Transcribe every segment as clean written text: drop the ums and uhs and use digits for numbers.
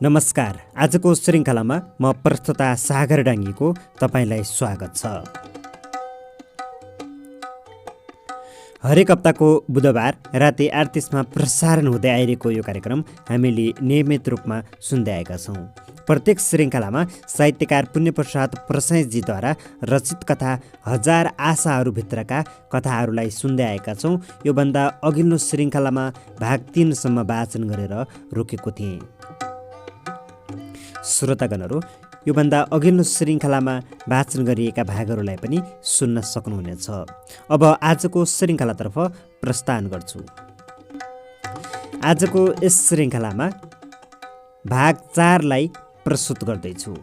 नमस्कार। आजको श्रृङ्खलामा म प्रस्तुता सागर डाङ्गीको तपाईँलाई स्वागत छ। हरेक हप्ताको बुधबार राति 8:30मा प्रसारण हुँदै आइरहेको यो कार्यक्रम हामीले नियमित रूपमा सुन्दै आएका छौँ। प्रत्येक श्रृङ्खलामा साहित्यकार पुण्यप्रसाद प्रसाईजीद्वारा रचित कथा हजार आशाहरूभित्रका कथाहरूलाई सुन्दै आएका छौँ। योभन्दा अघिल्लो श्रृङ्खलामा भाग 3सम्म वाचन गरेर रोकेको थिएँ। श्रोतागणहरू, योभन्दा अघिल्लो श्रृङ्खलामा वाचन गरिएका भागहरूलाई पनि सुन्न सक्नुहुनेछ। अब आजको श्रृङ्खलातर्फ प्रस्थान गर्छु। आजको यस श्रृङ्खलामा भाग 4लाई प्रस्तुत गर्दैछु।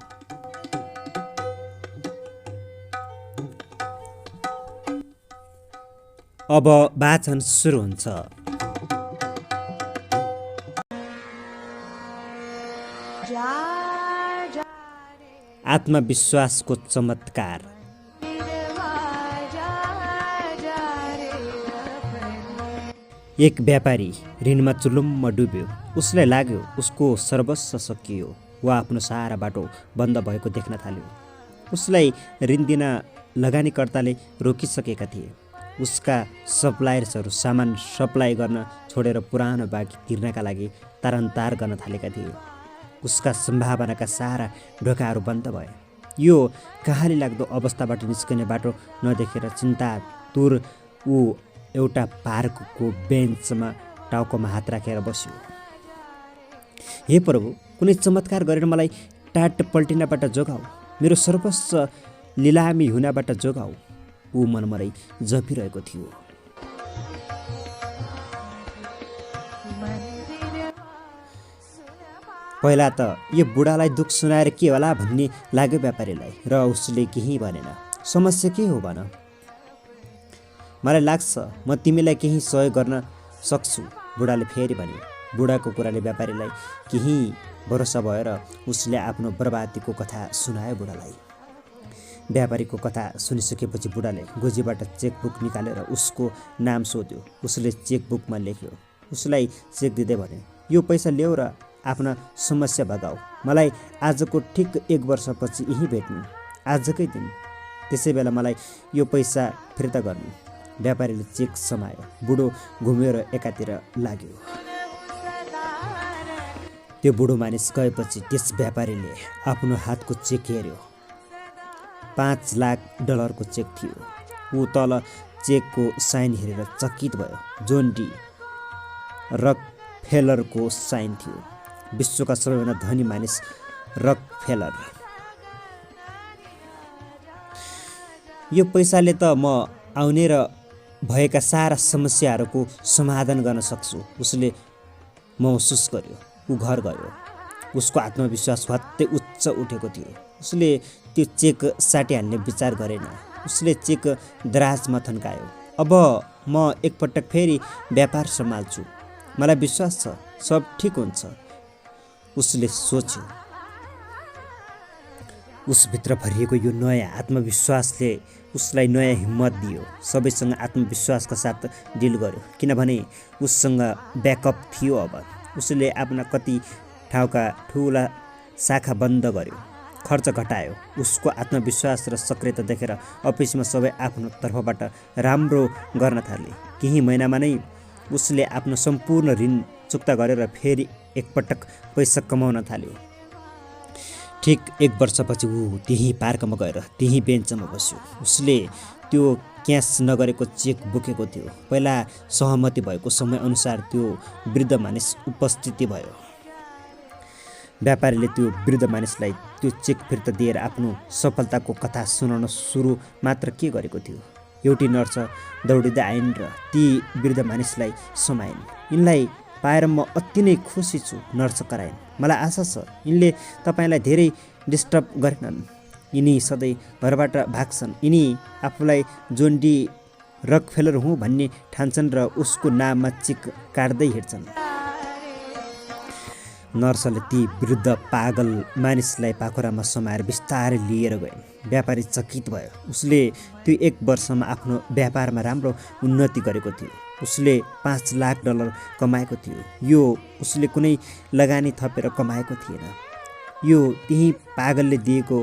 अब वाचन सुरु हुन्छ। आत्मविश्वासको चमत्कार। एक व्यापारी ऋणमा चुलुम्म डुब्यो। उसलाई लाग्यो उसको सर्वस्व सकियो। वा आफ्नो सारा बाटो बन्द भएको देख्न थाल्यो। उसलाई ऋण दिन लगानीकर्ताले रोकिसकेका थिए। उसका सप्लायर्सहरू सामान सप्लाई गर्न छोडेर पुरानो बाँकी तिर्नका लागि तारन्तार गर्न थालेका थिए। उसका सम्भावनाका सारा ढोकाहरू बन्द भए। यो कहाली लाग्दो अवस्थाबाट निस्कने बाटो नदेखेर चिन्तातुर ऊ एउटा पार्कको बेन्चमा टाउकोमा हात राखेर बस्यो। हे प्रभु, कुनै चमत्कार गरेर मलाई टाट पल्टिनबाट जोगाऊ, मेरो सर्वस्व लिलामी हुनबाट जोगाऊ, ऊ मनमरै जपिरहेको थियो। पहिला त यो बुढालाई दुःख सुनाएर के होला भन्ने लाग्यो व्यापारीलाई, र उसले केही भनेन। समस्या के हो भन, मलाई लाग्छ म तिमीलाई केही सहयोग गर्न सक्छु, बुढाले फेरि भने। बुढाको कुराले व्यापारीलाई केही भरोसा भयो र उसले आफ्नो बर्बादीको कथा सुनायो बुढालाई। व्यापारीको कथा सुनिसकेपछि बुढाले गोजीबाट चेकबुक निकालेर उसको नाम सोध्यो। उसले चेकबुकमा लेख्यो। उसलाई चेक दिँदै भने, यो पैसा ल्याऊ र आफ्ना समस्या भगाऊ। मलाई आजको ठिक 1 वर्षपछि यहीँ भेट्नु, आजकै दिन। त्यसै बेला मलाई यो पैसा फिर्ता गर्नु। व्यापारीले चेक समायो। बुढो घुमेर एकातिर लाग्यो। त्यो बुढो मानिस गएपछि त्यस व्यापारीले आफ्नो हातको चेक हेऱ्यो। $5 लाख चेक थियो। ऊ तल चेकको साइन हेरेर चकित भयो। जोन डी रकफेलरको साइन थियो। विश्वका सबैभन्दा धनी मानिस रकफेलर। यो पैसाले त म आउने र भएका सारा समस्याहरूको समाधान गर्न सक्छु, उसले महसुस गर्यो। ऊ घर गयो। उसको आत्मविश्वास हत्तै उच्च उठेको थियो। उसले त्यो चेक साटिहाल्ने विचार गरेन। उसले चेक दराजमा थन्कायो। अब म एकपटक फेरि व्यापार सम्हाल्छु, मलाई विश्वास छ सब ठिक हुन्छ, उसले सोच्यो। उसभित्र भरिएको यो नयाँ आत्मविश्वासले उसलाई नयाँ हिम्मत दियो। सबैसँग आत्मविश्वासका साथ डिल गर्यो, किनभने उससँग ब्याकअप थियो। अब उसले आफ्ना कति ठाउँका ठुला शाखा बन्द गर्यो, खर्च घटायो। उसको आत्मविश्वास र सक्रियता देखेर अफिसमा सबै आफ्नो तर्फबाट राम्रो गर्न थाले। केही महिनामा नै उसले आफ्नो सम्पूर्ण ऋण चुक्ता गरेर फेरि एकपटक पैसा कमाउन थाल्यो। ठिक 1 वर्षपछि ऊ त्यही पार्कमा गएर त्यही बेन्चमा बस्यो। उसले त्यो क्यास नगरेको चेक बोकेको थियो। पहिला सहमति भएको समय अनुसार त्यो वृद्ध मानिस उपस्थिति भयो। व्यापारीले त्यो वृद्ध मानिसलाई त्यो चेक फिर्ता दिएर आफ्नो सफलताको कथा सुनाउन सुरु मात्र के गरेको थियो। एउटी नर्स दौडिँदै आइन् र ती वृद्ध मानिसलाई समाइन्। यिनलाई पाएर म अति नै खुसी छु, नर्स कराइन्। मलाई आशा छ यिनले तपाईँलाई धेरै डिस्टर्ब गरेनन्। यिनी सधैँ घरबाट भाग्छन्। यिनी आफूलाई जोन डी रकफेलर हुँ भन्ने ठान्छन् र उसको नाममा चेक काट्दै हिँड्छन्। नर्सले ती वृद्ध पागल मानिसलाई पाखुरामा समाएर बिस्तारै लिएर गए। व्यापारी चकित भयो। उसले त्यो 1 वर्षमा आफ्नो व्यापारमा राम्रो उन्नति गरेको थियो। उसले $5 लाख कमाएको थियो। यो उसले कुनै लगानी थपेर कमाएको थिएन। यो त्यही पागलले दिएको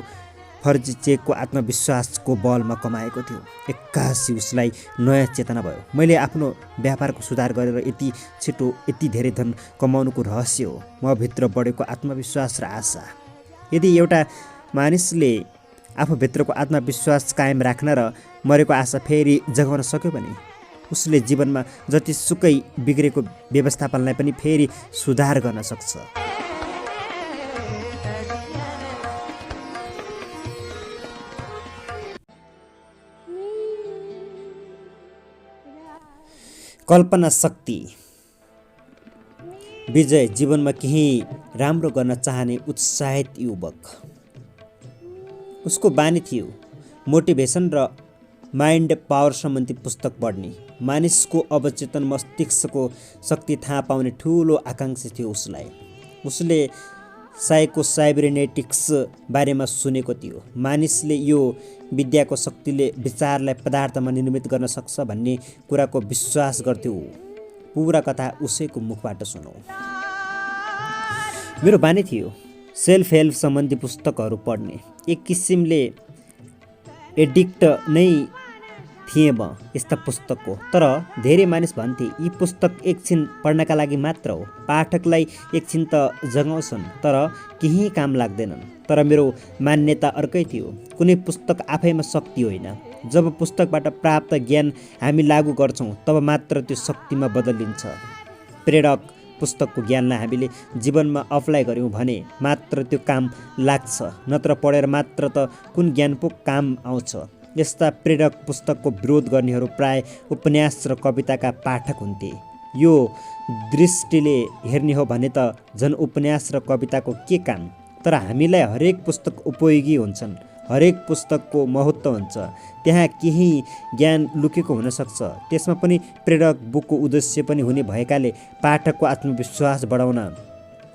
फर्जी चेकको आत्मविश्वासको बलमा कमाएको थियो। एक्कासी उसलाई नयाँ चेतना भयो। मैले आफ्नो व्यापारको सुधार गरेर यति छिटो यति धेरै धन कमाउनुको रहस्य हो मभित्र बढेको आत्मविश्वास र आशा। यदि एउटा मानिसले आफूभित्रको आत्मविश्वास कायम राख्न र मरेको आशा फेरि जगाउन सक्यो भने उसले जीवनमा जतिसुकै बिग्रेको व्यवस्थापनलाई पनि फेरि सुधार गर्न सक्छ। कल्पना शक्ति। विजय जीवनमा केही राम्रो गर्न चाहने उत्साहित युवक। उसको बानी थियो मोटिभेसन र माइन्ड पावर सम्बन्धी पुस्तक पढ्ने। मानिसको अवचेतन मस्तिष्कको शक्ति थाहा पाउने ठुलो आकाङ्क्षा थियो उसलाई। उसले साइबरनेटिक्स बारेमा सुनेको थियो। मानिसले यो विद्याको शक्तिले विचारलाई पदार्थमा निर्मित गर्न सक्छ भन्ने कुराको विश्वास गर्थ्यो। पुरा कथा उसैको मुखबाट सुनौ। मेरो बानी थियो सेल्फ हेल्प सम्बन्धी पुस्तकहरू पढ्ने। एक किसिमले एडिक्ट नै थिएँ म यस्ता पुस्तकको। तर धेरै मानिस भन्थे यी पुस्तक एकछिन पढ्नका लागि मात्र हो, पाठकलाई एकछिन त जगाउँछन् तर केही काम लाग्दैनन्। तर मेरो मान्यता अर्कै थियो। कुनै पुस्तक आफैमा शक्ति होइन। जब पुस्तकबाट प्राप्त ज्ञान हामी लागू गर्छौँ तब मात्र त्यो शक्तिमा बदलिन्छ। प्रेरक पुस्तकको ज्ञानलाई हामीले जीवनमा अप्लाई गऱ्यौँ भने मात्र त्यो काम लाग्छ, नत्र पढेर मात्र त कुन ज्ञान पो काम आउँछ। यस्ता प्रेरक पुस्तकको विरोध गर्नेहरू प्राय उपन्यास र कविताका पाठक हुन्थे। यो दृष्टिले हेर्ने हो भने त झन् उपन्यास र कविताको के काम। तर हामीलाई हरेक पुस्तक उपयोगी हुन्छन्। हरेक पुस्तकको महत्त्व हुन्छ। त्यहाँ केही ज्ञान लुकेको हुनसक्छ। त्यसमा पनि प्रेरक बुकको उद्देश्य पनि हुने भएकाले पाठकको आत्मविश्वास बढाउन,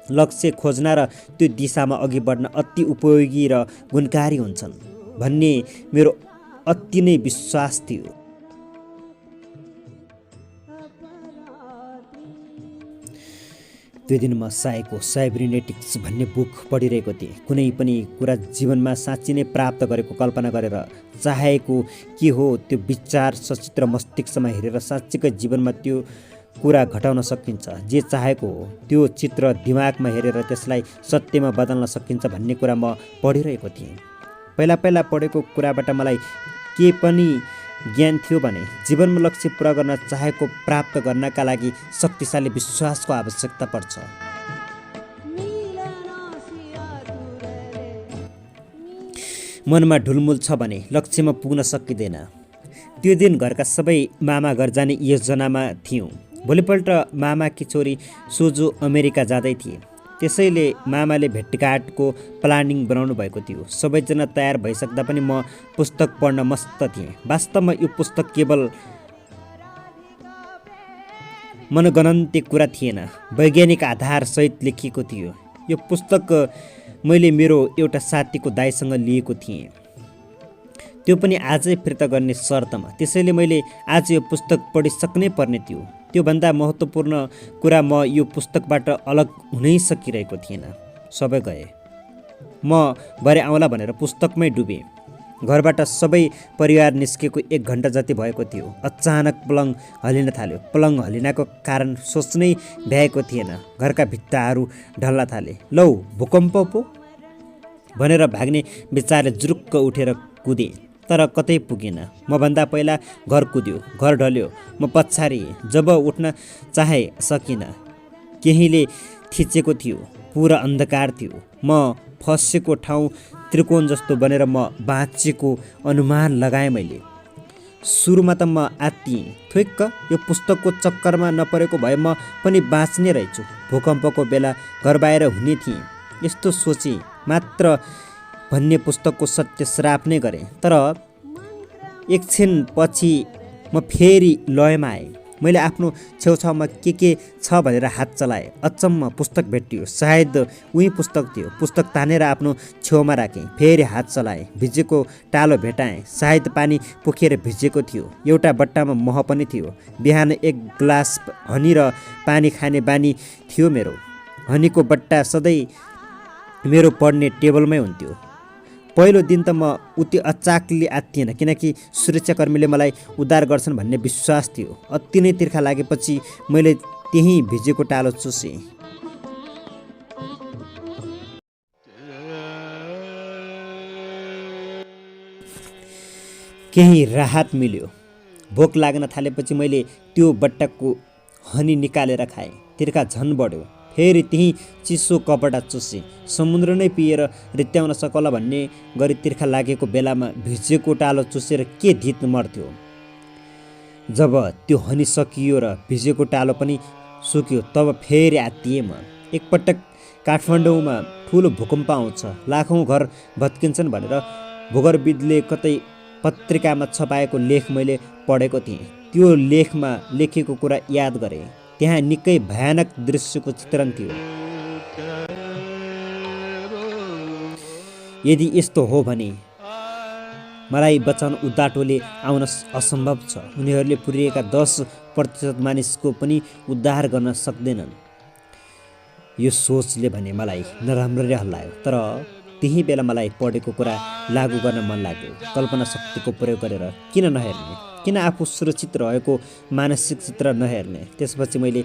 लक्ष्य खोज्न र त्यो दिशामा अघि बढ्न अति उपयोगी र गुणकारी हुन्छन् भन्ने मेरो अति नै विश्वास थियो। त्यो दिन म सायको साइबरनेटिक्स भन्ने बुक पढिरहेको थिएँ। कुनै पनि कुरा जीवनमा साँच्ची नै प्राप्त गरेको कल्पना गरेर चाहेको के हो त्यो विचार सचित्र मस्तिष्कमा हेरेर साँच्चीकै जीवनमा त्यो कुरा घटाउन सकिन्छ। जे चाहेको हो त्यो चित्र दिमागमा हेरेर त्यसलाई सत्यमा बदल्न सकिन्छ भन्ने कुरा म पढिरहेको थिएँ। पहिला पढेको कुराबाट मलाई के पनि ज्ञान थियो भने जीवनमा लक्ष्य पुरा गर्न चाहेको प्राप्त गर्नका लागि शक्तिशाली विश्वासको आवश्यकता पर्छ। मनमा ढुलमुल छ भने लक्ष्यमा पुग्न सकिँदैन। त्यो दिन घरका सबै मामा घर जाने योजनामा थियौँ। भोलिपल्ट मामाकी छोरी सोझो अमेरिका जाँदै थिए। त्यसैले मामाले भेटघाटको प्लानिङ बनाउनु भएको थियो। सबैजना तयार भइसक्दा पनि म पुस्तक पढ्न मस्त थिएँ। वास्तवमा यो पुस्तक केवल मनगणन्य कुरा थिएन, वैज्ञानिक आधारसहित लेखिएको थियो। यो पुस्तक मैले मेरो एउटा साथीको दाइसँग लिएको थिएँ, त्यो पनि आजै फिर्ता गर्ने शर्तमा। त्यसैले मैले आज यो पुस्तक पढिसक्नै पर्ने थियो। त्योभन्दा महत्त्वपूर्ण कुरा म यो पुस्तकबाट अलग हुनै सकिरहेको थिएन। सबै गए। म भरे आउँला भनेर पुस्तकमै डुबेँ। घरबाट सबै परिवार निस्केको 1 घन्टा जति भएको थियो। अचानक पलङ हल्लिन थाल्यो। पलङ हल्लिनको कारण सोच्नै भ्याएको थिएन। घरका भित्ताहरू ढल्न थाले। लौ भूकम्प पो भनेर भाग्ने विचारले जुरुक्क उठेर कुदे। तर कतै पुगेन। मभन्दा पहिला घर कुद्यो। घर ढल्यो। म पछारिएँ। जब उठ्न चाहे सकिन। केहीले थिचेको थियो। पुरा अन्धकार थियो। म फसेको ठाउँ त्रिकोण जस्तो बनेर म बाँचेको अनुमान लगाएँ मैले। सुरुमा त म आत्तिएँ। थुक्क यो पुस्तकको चक्करमा नपरेको भए म पनि बाँच्ने रहेछु। भूकम्पको बेला घर बाहिर हुने थिएँ। यस्तो सोचेँ मात्र भन्ने पुस्तकको सत्य श्राप नै गरेँ। तर एकछिन पछि म फेरि लयमा आएँ। मैले आफ्नो छेउछाउमा के छ भनेर हात चलाएँ। अचम्म पुस्तक भेटियो। सायद उही पुस्तक थियो। पुस्तक तानेर आफ्नो छेउमा राखेँ। फेरि हात चलाएँ। भिजेको टालो भेटाएँ। सायद पानी पोखिएर भिजेको थियो। एउटा बट्टामा मह पनि थियो। बिहान एक ग्लास हनी र पानी खाने बानी थियो मेरो। हनीको बट्टा सधैँ मेरो पढ्ने टेबलमै हुन्थ्यो। पहिलो दिन त म उति अचाकली आत्तिएन, किनकि सुरक्षाकर्मीले मलाई उद्धार गर्छन् भन्ने विश्वास थियो। अति नै तिर्खा लागेपछि मैले त्यहीँ भिजेको टालो चुसेँ। केही राहत मिल्यो। भोक लाग्न थालेपछि मैले त्यो बट्टाको हनी निकालेर खाएँ। तिर्खा झन् बढ्यो। फेरि त्यही चिसो कपडा चुसेँ। समुद्र नै पिएर रित्याउन सकला भन्ने गरी तिर्खा लागेको बेलामा भिजेको टालो चुसेर के धित मर्थ्यो। जब त्यो हनी सकियो र भिजेको टालो पनि सुक्यो तब फेरि आत्तिएँ म। एकपटक काठमाडौँमा ठुलो भूकम्प आउँछ, लाखौँ घर भत्किन्छन् भनेर भूगर्भविदले कतै पत्रिकामा छपाएको लेख मैले पढेको थिएँ। त्यो लेखमा लेखिएको कुरा याद गरेँ। त्यहाँ निकै भयानक दृश्यको चित्रण थियो। यदि यस्तो हो भने मलाई बचाउन उद्धार टोली आउन असम्भव छ। उनीहरूले पुरिएका 10% मानिसको पनि उद्धार गर्न सक्दैनन्। यो सोचले भने मलाई नराम्ररी हल्लायो। तर त्यही बेला मलाई पढेको कुरा लागू गर्न मन लाग्यो। कल्पना शक्तिको प्रयोग गरेर किन नहेर्ने? किन आफू सुरक्षित रहेको मानसिक चित्र नहेर्ने? त्यसपछि मैले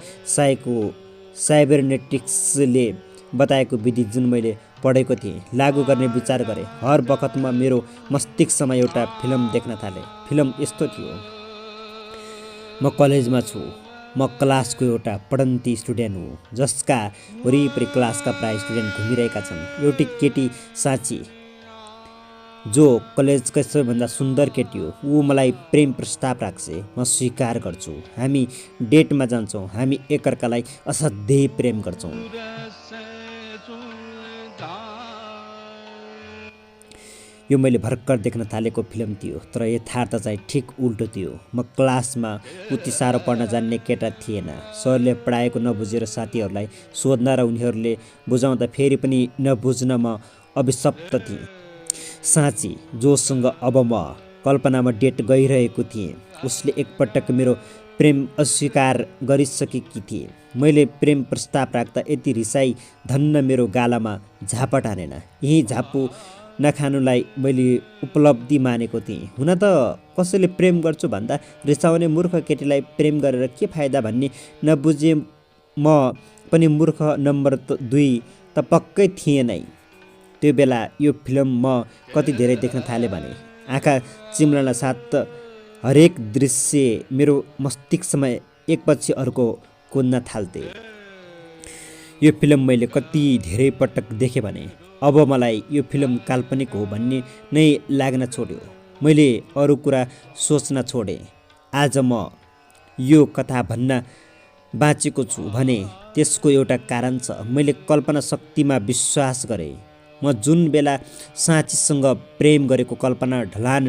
साइबरनेटिक्सले बताएको विधि जुन मैले पढेको थिएँ लागू गर्ने विचार गरेँ। हर बखतमा मेरो मस्तिष्कमा एउटा फिल्म देख्न थालेँ। फिल्म यस्तो थियो, म कलेजमा छु। म क्लासको एउटा पढन्ती स्टुडेन्ट हुँ, जसका वरिपरि क्लासका प्राय स्टुडेन्ट घुमिरहेका छन्। एउटी केटी साँची, जो कलेजकै सबैभन्दा सुन्दर केटी हो। ऊ मलाई प्रेम प्रस्ताव राख्छ। म स्वीकार गर्छु। हामी डेटमा जान्छौँ। हामी एकअर्कालाई असाध्यै प्रेम गर्छौँ। यो मैले भर्खर देख्न थालेको फिल्म थियो, तर यथार्थ चाहिँ ठिक उल्टो थियो। म क्लासमा उति साह्रो पढ्न जान्ने केटा थिएन। सरले पढाएको नबुझेर साथीहरूलाई सोध्न र उनीहरूले बुझाउँदा फेरि पनि नबुझ्न म अभिशप्त थिएँ। साँची, जोसँग अब म कल्पनामा डेट गइरहेको थिएँ, उसले एकपटक मेरो प्रेम अस्वीकार गरिसकेकी थिए। मैले प्रेम प्रस्ताव राख्दा यति रिसाई धन्न मेरो गालामा झापट हानेन। यही झापु नखानुलाई मैले उपलब्धि मानेको थिएँ। हुन त कसैले प्रेम गर्छु भन्दा रिसाउने मूर्ख केटीलाई प्रेम गरेर के फाइदा भन्ने नबुझे म पनि मूर्ख नम्बर 2 त पक्कै थिएँ नै। त्यो बेला यो फिल्म म कति धेरै देख्न थालेँ भने आँखा चिम्लन साथ हरेक दृश्य मेरो मस्तिष्कमा एकपछि अर्को कुद्न थाल्थे। यो फिल्म मैले कति धेरै पटक देखेँ भने अब मलाई यो फिल्म काल्पनिक हो भन्ने नै लाग्न छोड्यो। मैले अरू कुरा सोच्न छोडेँ। आज म यो कथा भन्न बाँचेको छु भने त्यसको एउटा कारण छ। मैले कल्पना शक्तिमा विश्वास गरेँ। म जुन बेला साँचीसँग प्रेम गरेको कल्पना ढलान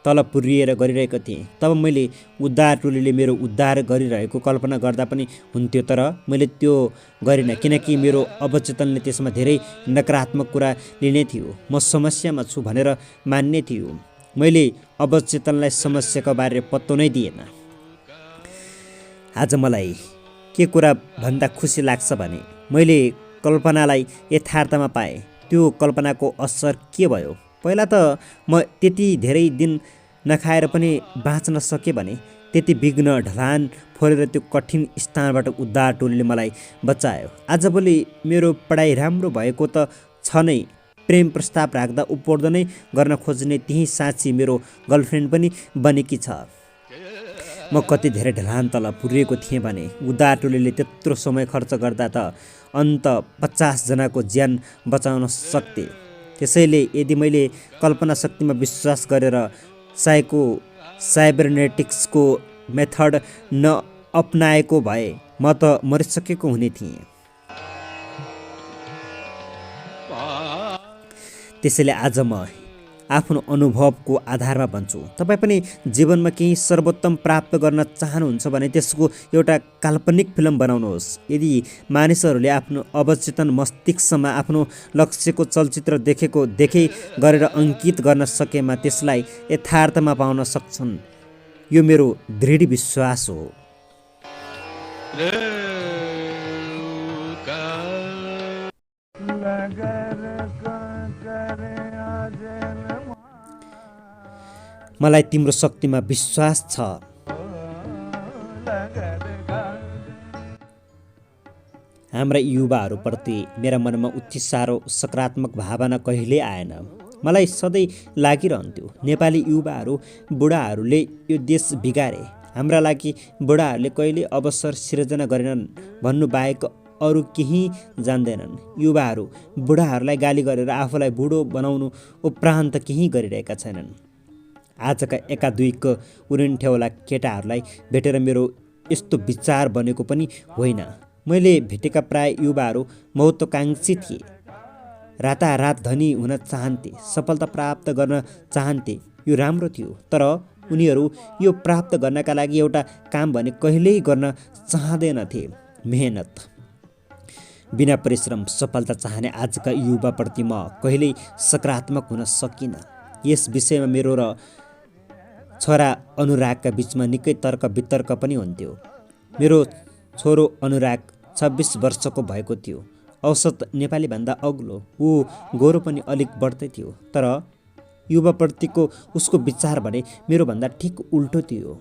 तल पुर्रिएर गरिरहेको थिएँ, तब मैले उद्धार टोलीले मेरो उद्धार गरिरहेको कल्पना गर्दा पनि हुन्थ्यो। तर मैले त्यो गरिनँ, किनकि मेरो अवचेतनले त्यसमा धेरै नकारात्मक कुरा लिने थियो। म समस्यामा छु भनेर मान्ने थियो। मैले अवचेतनलाई समस्याको बारे पत्तो नै दिएन। आज मलाई के कुरा भन्दा खुसी लाग्छ भने मैले कल्पनालाई यथार्थमा पाएँ। त्यो कल्पनाको असर के भयो? पहिला त म त्यति धेरै दिन नखाएर पनि बाँच्न सकेँ भने त्यति विघ्न ढलान फोरेर त्यो कठिन स्थानबाट उद्धार टोलीले मलाई बचायो। आजभोलि मेरो पढाइ राम्रो भएको त छ नै। प्रेम प्रस्ताव राख्दा उपवर्द नै गर्न खोज्ने त्यही साँची मेरो गर्लफ्रेन्ड पनि बनेकी छ। म कति धेरै ढलान तल पुर्रिएको थिएँ भने उद्धार टोलीले त्यत्रो समय खर्च गर्दा त अन्त 50 जनाको ज्यान बचाउन सक्थे। त्यसैले यदि मैले कल्पना शक्तिमा विश्वास गरेर साइबरनेटिक्सको मेथड नअपनाएको भए म त मरिसकेको हुने थिएँ। त्यसैले आज म आफ्नो अनुभवको आधारमा भन्छु। तपाईँ पनि जीवनमा केही सर्वोत्तम प्राप्त गर्न चाहनुहुन्छ भने त्यसको एउटा काल्पनिक फिल्म बनाउनुहोस्। यदि मानिसहरूले आफ्नो अवचेतन मस्तिष्कमा आफ्नो लक्ष्यको चलचित्र देखेकै गरेर अङ्कित गर्न सकेमा त्यसलाई यथार्थमा पाउन सक्छन्। यो मेरो दृढ विश्वास हो। मलाई तिम्रो शक्तिमा विश्वास छ। हाम्रा युवाहरूप्रति मेरा मनमा उति साह्रो सकारात्मक भावना कहिल्यै आएन। मलाई सधैँ लागिरहन्थ्यो नेपाली युवाहरू बुढाहरूले यो देश बिगारे, हाम्रा लागि बुढाहरूले कहिले अवसर सिर्जना गरेनन् भन्नु बाहेक अरू केही जान्दैनन्। युवाहरू बुढाहरूलाई गाली गरेर आफूलाई बुढो बनाउनु उपरान्त केही गरिरहेका छैनन्। आजका एका दुईको उरिन्ठेवाला केटाहरूलाई भेटेर मेरो यस्तो विचार बनेको पनि होइन। मैले भेटेका प्राय युवाहरू महत्त्वाकाङ्क्षी थिए, रातारात धनी हुन चाहन्थे, सफलता प्राप्त गर्न चाहन्थे। यो राम्रो थियो, तर उनीहरू यो प्राप्त गर्नका लागि एउटा काम भने कहिल्यै गर्न चाहँदैनथे, मेहनत। बिना परिश्रम सफलता चाहने आजका युवाप्रति म कहिल्यै सकारात्मक हुन सकिनँ। यस विषयमा मेरो र छोरा अनुरागका बिचमा निकै तर्क वितर्क पनि हुन्थ्यो। मेरो छोरो अनुराग 26 वर्षको भएको थियो, औसत नेपालीभन्दा अग्लो, ऊ गोरो पनि अलिक बढ्दै थियो, तर युवाप्रतिको उसको विचार भने मेरोभन्दा ठिक उल्टो थियो।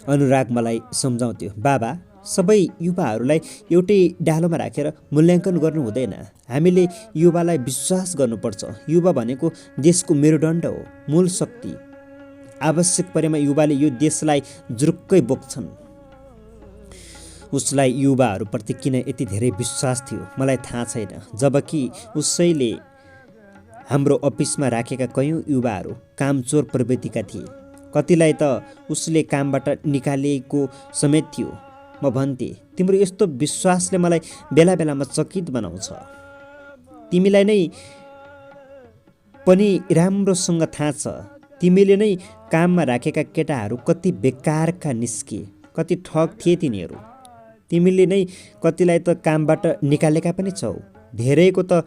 अनुराग मलाई सम्झाउँथ्यो, बाबा सबै युवाहरूलाई एउटै डालोमा राखेर मूल्याङ्कन गर्नु हुँदैन, हामीले युवालाई विश्वास गर्नुपर्छ। युवा भनेको देशको मेरुदण्ड हो, मूल शक्ति। आवश्यक परेमा युवाले यो देशलाई जुरुक्कै बोक्छन्। उसलाई युवाहरूप्रति किन यति धेरै विश्वास थियो मलाई थाहा छैन, जबकि उसैले हाम्रो अफिसमा राखेका कयौँ युवाहरू कामचोर प्रवृत्तिका थिए। कतिलाई त उसले कामबाट निकालिएको समेत थियो। म भन्थे, तिम्रो यस्तो विश्वासले मलाई बेला बेलामा चकित बनाउँछ। तिमीलाई नै पनि राम्रोसँग थाहा छ तिमीले नै काममा राखेका केटाहरू कति बेकारका निस्के, कति ठग थिए तिनीहरू। तिमीले नै कतिलाई त कामबाट निकालेका पनि छौ। धेरैको त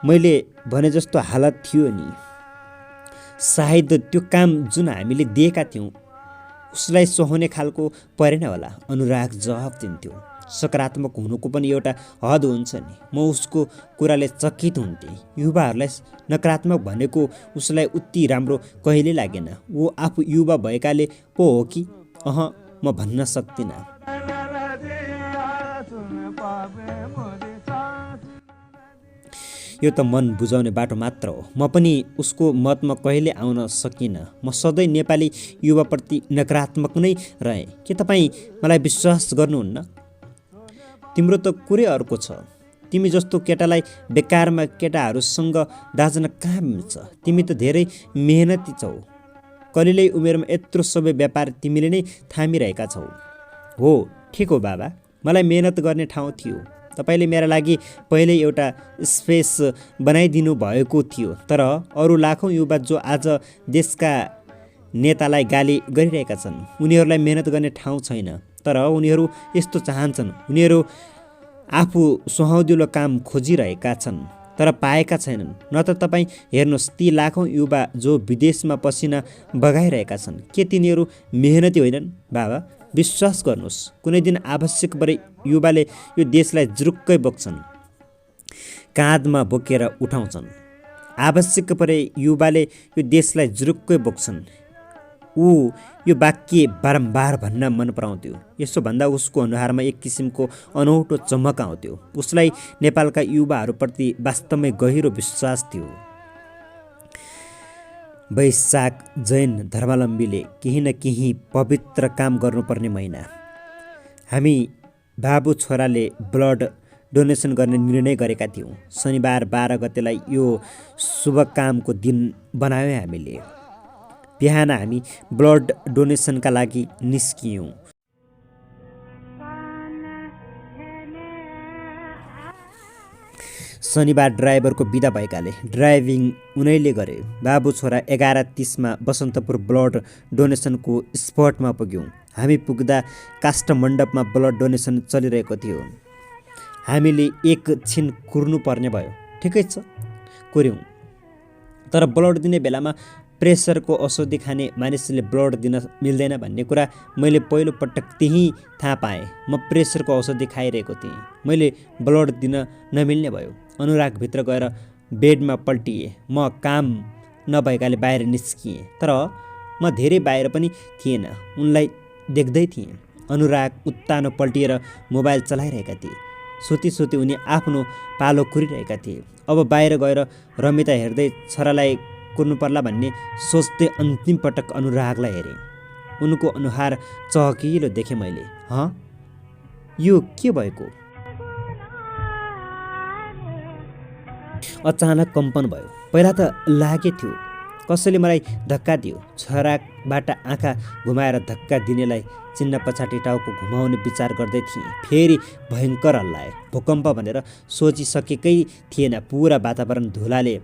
मैले भने जस्तो हालत थियो नि। सायद त्यो काम जुन हामीले दिएका थियौँ उसलाई सुहाउने खालको परेन होला, अनुराग जवाफ दिन्थ्यो। सकारात्मक हुनुको पनि एउटा हद हुन्छ नि। म उसको कुराले चकित हुन्थेँ। युवाहरूलाई नकारात्मक भनेको उसलाई उति राम्रो कहिले लागेन। ऊ आफू युवा भएकाले पो हो कि म भन्न सक्दिनँ। यो त मन बुझाउने बाटो मात्र हो। म पनि उसको मतमा कहिले आउन सकिनँ। म सधैँ नेपाली युवाप्रति नकारात्मक नै रहेँ। के तपाईँ मलाई विश्वास गर्नुहुन्न? तिम्रो त कुरै अर्को छ। तिमी जस्तो केटालाई बेकारमा केटाहरूसँग दाँजन कहाँ मिल्छ? तिमी त धेरै मेहनती छौ। कलिलै उमेरमा यत्रो सबै व्यापार तिमीले नै थामिरहेका छौ। हो, ठिक हो बाबा, मलाई मेहनत गर्ने ठाउँ थियो। तपाईँले मेरा लागि पहिले एउटा स्पेस बनाइदिनु भएको थियो, तर अरू लाखौँ युवा जो आज देशका नेतालाई गाली गरिरहेका छन्, उनीहरूलाई मेहनत गर्ने ठाउँ छैन। तर उनीहरू यस्तो चाहन्छन्, उनीहरू आफू सुहाउँदिलो काम खोजिरहेका छन् तर पाएका छैनन्। न त तपाईँ हेर्नुहोस् ती लाखौँ युवा जो विदेशमा पसिना बगाइरहेका छन्, के तिनीहरू मेहनती होइनन्? बाबा विश्वास गर्नुहोस्, कुनै दिन आवश्यक परे युवाले यो देशलाई जुरुक्कै बोक्छन्, काँधमा बोकेर उठाउँछन्। आवश्यक परे युवाले यो देशलाई जुरुक्कै बोक्छन्। ऊ यो वाक्य बारम्बार भन्न मन पराउँथ्यो। यसो भन्दा उसको अनुहारमा एक किसिमको अनौठो चमक आउँथ्यो। उसलाई नेपालका युवाहरूप्रति वास्तवमै गहिरो विश्वास थियो। वैशाख जैन धर्मावलम्बीले केही न केही पवित्र काम गर्नुपर्ने महिना। हामी बाबु छोराले ब्लड डोनेसन गर्ने निर्णय गरेका थियौँ। शनिबार 12 गतेलाई यो शुभ कामको दिन बनायौँ हामीले। बिहान हामी ब्लड डोनेसनका लागि निस्कियौँ। शनिबार ड्राइभरको बिदा भएकाले ड्राइभिङ उनैले गरे। बाबु छोरा 11:30मा बसन्तपुर ब्लड डोनेसनको स्पटमा पुग्यौँ। हामी पुग्दा काष्ठमण्डपमा ब्लड डोनेसन चलिरहेको थियो। हामीले एकछिन कुर्नु पर्ने भयो। ठिकै छ, कुर्यौँ। तर ब्लड दिने बेलामा प्रेसरको औषधि खाने मानिसले ब्लड दिन मिल्दैन भन्ने कुरा मैले पहिलोपटक त्यहीँ थाहा पाएँ। म प्रेसरको औषधि खाइरहेको थिएँ। मैले ब्लड दिन नमिल्ने भयो। अनुरागभित्र गएर बेडमा पल्टिएँ। म काम नभएकाले बाहिर निस्किएँ, तर म धेरै बाहिर पनि थिएन। उनलाई देख्दै थिएँ। अनुराग उत्तानो पल्टिएर मोबाइल चलाइरहेका थिए। सोती सोती उनी आफ्नो पालो कुरिरहेका थिए। अब बाहिर गएर रमिता हेर्दै छोरालाई कुर्नु पर्ला भन्ने सोच्दै अन्तिम पटक अनुरागलाई हेरेँ। उनको अनुहार चहकिलो देखेँ मैले। यो के भएको? अचानक कम्पन भयो। पहिला त लागे थियो कसैले मलाई धक्का दियो। छोराबाट आँखा घुमाएर धक्का दिनेलाई चिन्न पछाडि टाउको घुमाउने विचार गर्दै थिएँ। फेरि भयङ्कर हल्लाए। भूकम्प भनेर सोचिसकेकै थिएन। पुरा वातावरण धुलाले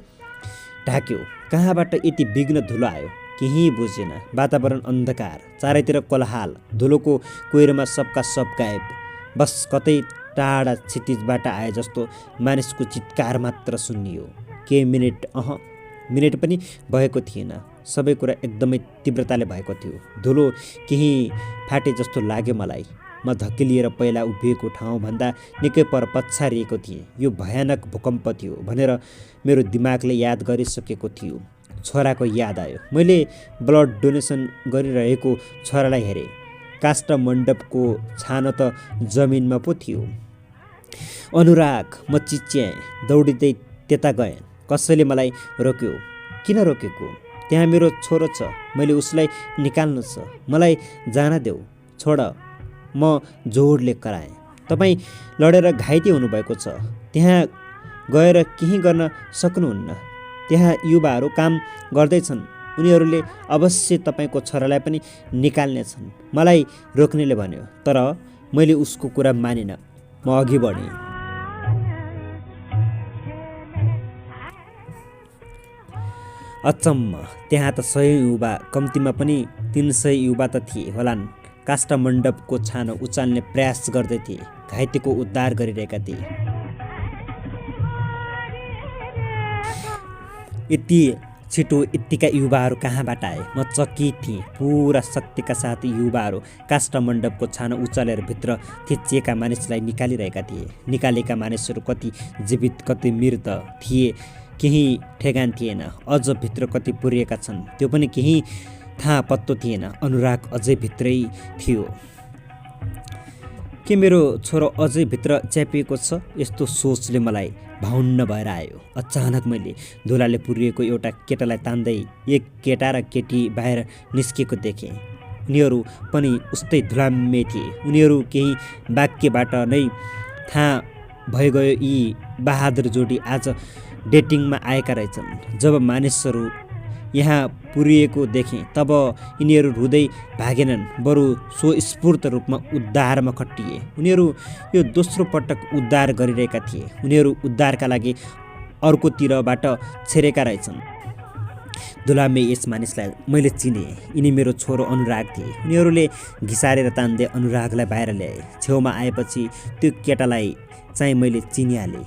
ढाक्यो। कहाँबाट यति विघ्न धुलो आयो केही बुझेन। वातावरण अन्धकार, चारैतिर कोलाहल। धुलोको कोइरोमा सबका सब गायब। बस कतै टाढा क्षितिजबाट आए जस्तो मानिसको चित्कार मात्र सुनियो। केही मिनेट पनि भएको थिएन। सबै कुरा एकदमै तीव्रताले भएको थियो। धुलो केही फाटे जस्तो लाग्यो मलाई। म धकेलिएर पहिला उभिएको ठाउँभन्दा निकै पर पछारिएको थिएँ। यो भयानक भूकम्प थियो भनेर मेरो दिमागले याद गरिसकेको थियो। छोराको याद आयो। मैले ब्लड डोनेसन गरिरहेको छोरालाई हेरेँ। काष्ठमण्डपको छानो त जमिनमा पो थियो। अनुराग, म चिच्याएँ। दौडिँदै त्यता गएँ। कसैले मलाई रोक्यो। किन रोकेको? त्यहाँ मेरो छोरो छ। मैले उसलाई निकाल्नु छ। मलाई जान देऊ। छोड, म जोडले कराएँ। तपाईँ लडेर घाइते हुनुभएको छ। त्यहाँ गएर केही गर्न सक्नुहुन्न। त्यहाँ युवाहरू काम गर्दैछन्। उनीहरूले अवश्य तपाईँको छोरालाई पनि निकाल्नेछन्, मलाई रोक्नेले भन्यो। तर मैले उसको कुरा मानिनँ। म अघि बढेँ। अचम्म, त्यहाँ त 100 युवा, कम्तीमा पनि 300 युवा त थिए होलान्। काष्ठमण्डपको छानो उचाल्ने प्रयास गर्दै थिए। घाइतेको उद्धार गरिरहेका थिए। यति छिटो यत्तिका युवाहरू कहाँबाट आए? म चकित थिएँ। पुरा शक्तिका साथ युवाहरू काष्ठमण्डपको छानो उचालेर भित्र थिचिएका मानिसलाई निकालिरहेका थिए। निकालेका मानिसहरू कति जीवित कति मृत थिए केही ठेगान थिएन। अझ भित्र कति पुरिएका छन् त्यो पनि केही थाहा पत्तो थिएन। अनुराग अझै भित्रै थियो। के मेरो छोरो अझै भित्र च्यापिएको छ? यस्तो सोचले मलाई भाउन्न भएर आयो। अचानक मैले धुलाले पुरिएको एउटा केटालाई तान्दै एक केटा र केटी बाहिर निस्केको देखेँ। उनीहरू पनि उस्तै धुलाम्मे थिए। उनीहरू केही वाक्यबाट नै थाहा भइगयो यी बहादुर जोडी आज डेटिङमा आएका रहेछन्। जब मानिसहरू यहाँ पुरिएको देखेँ तब यिनीहरू रुँदै भागेनन्, बरु स्वस्फूर्त रूपमा उद्धारमा खटिए। उनीहरू यो दोस्रो पटक उद्धार गरिरहेका थिए। उनीहरू उद्धारका लागि अर्कोतिरबाट छेरेका रहेछन्। धुलामे यस मानिसलाई मैले चिने। यिनी मेरो छोरो अनुराग थिए। उनीहरूले घिसारेर तान्दै अनुरागलाई बाहिर ल्याए। छेउमा आएपछि त्यो केटालाई चाहिँ मैले चिनिहालेँ।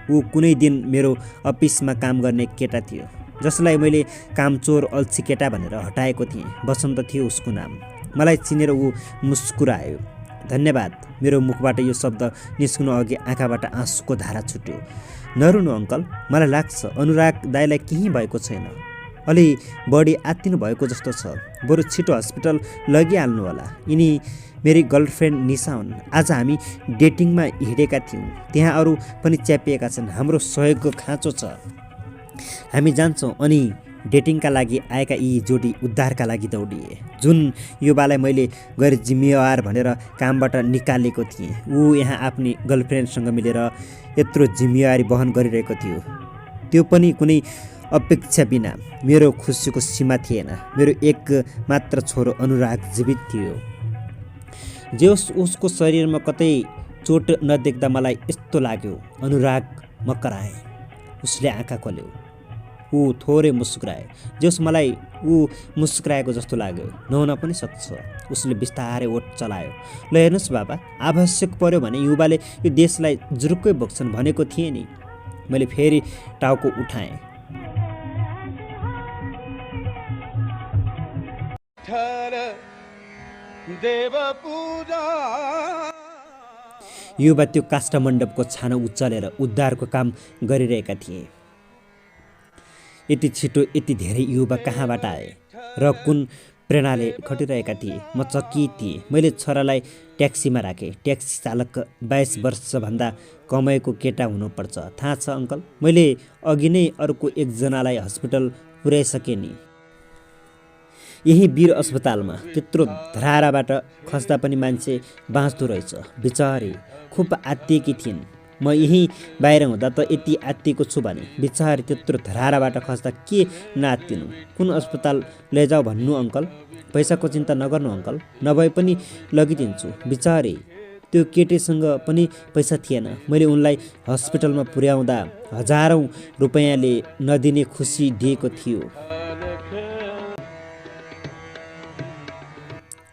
ऊ कुनै दिन मेरो अफिसमा काम गर्ने केटा थियो जसलाई मैले कामचोर अल्छी केटा भनेर हटाएको थिएँ। बसन्त थियो उसको नाम। मलाई चिनेर ऊ मुस्कुरायो। धन्यवाद। मेरो मुखबाट यो शब्द निस्कनु अघि आँखाबाट आँसुको धारा छुट्यो। नरुनु अङ्कल, मलाई लाग्छ अनुराग दाइलाई केही भएको छैन। अलि बढी आत्तिनु भएको जस्तो छ। बरु छिटो हस्पिटल लगिहाल्नु होला। यिनी मेरी गर्लफ्रेन्ड निशा हुन्। आज हामी डेटिङमा हिँडेका थियौँ। त्यहाँ अरू पनि च्यापिएका छन्। हाम्रो सहयोगको खाँचो छ। हामी जान्छौँ। अनि डेटिङका लागि आएका यी जोडी उद्धारका लागि दौडिए। जुन युवालाई मैले गैर जिम्मेवार भनेर कामबाट निकालेको थिएँ, ऊ यहाँ आफ्नी गर्लफ्रेन्डसँग मिलेर यत्रो जिम्मेवारी वहन गरिरहेको थियो। त्यो पनि कुनै अपेक्षा बिना। मेरो खुसीको सीमा थिएन। मेरो एक मात्र छोरो अनुराग जीवित थियो। जे उसको शरीरमा कतै चोट नदेख्दा मलाई यस्तो लाग्यो अनुराग म कराएँ। उसले आँखा खोल्यो। ऊ थोरै मुस्कुराए। जस मलाई ऊ मुस्कुराएको जस्तो लाग्यो। नहुन पनि सक्छ। उसले बिस्तारै ओठ चलायो। ल हेर्नुहोस् बाबा, आवश्यक पर्यो भने युवाले यो देशलाई जुरुक्कै बोक्छन् भनेको थिएँ नि। मैले फेरि टाउको उठाएँ। युवा त्यो काष्ठमण्डपको छानो उचालेर उद्धारको काम गरिरहेका थिए। यति छिटो यति धेरै युवा कहाँबाट आए र कुन प्रेरणाले खटिरहेका थिए? म चकित थिएँ। मैले छोरालाई ट्याक्सीमा राखेँ। ट्याक्सी चालक 22 वर्षभन्दा कमाएको केटा हुनुपर्छ। थाहा छ अङ्कल, मैले अघि नै अर्को एकजनालाई हस्पिटल पुर्याइसकेँ नि। यही वीर अस्पतालमा। त्यत्रो धराराबाट खस्दा पनि मान्छे बाँच्दो रहेछ। बिचारी खुब आत्तिएकी थिइन्। म यहीँ बाहिर हुँदा त यति आत्तिएको छु भने बिचारी त्यत्रो धराराबाट खस्दा के नआत्तिनु? कुन अस्पताल लैजाऊ भन्नु अङ्कल? पैसाको चिन्ता नगर्नु अङ्कल, नभए पनि लगिदिन्छु। बिचारी त्यो केटीसँग पनि पैसा थिएन। मैले उनलाई हस्पिटलमा पुर्याउँदा हजारौँ रुपैयाँले नदिने खुसी दिएको थियो।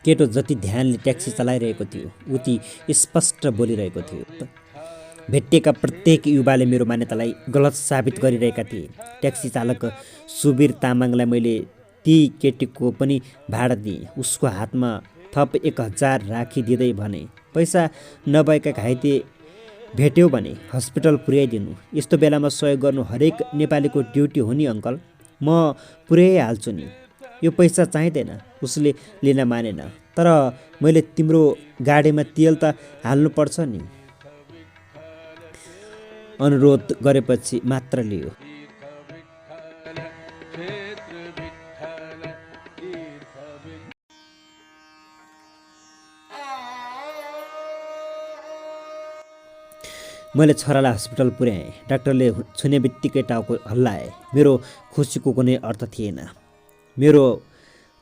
केटो जति ध्यानले ट्याक्सी चलाइरहेको थियो उति स्पष्ट बोलिरहेको थियो। भेटिएका प्रत्येक युवाले मेरो मान्यतालाई गलत साबित गरिरहेका थिए। ट्याक्सी चालक सुबीर तामाङलाई मैले ती केटीको पनि भाडा दिएँ। उसको हातमा थप 1000 राखिदिँदै भने, पैसा नभएका घाइते भेट्यो भने हस्पिटल पुर्याइदिनु। यस्तो बेलामा सहयोग गर्नु हरेक नेपालीको ड्युटी हो नि अङ्कल। म पुर्याइहाल्छु नि, यो पैसा चाहिँदैन। उसले लिन मानेन। तर मैले तिम्रो गाडीमा तेल त हाल्नुपर्छ नि, अनुरोध गरेपछि मात्र लियो। मैले छोरालाई हस्पिटल पुर्याएँ। डाक्टरले छुने बित्तिकै टाउको हल्लाए। मेरो खुसीको कुनै अर्थ थिएन। मेरो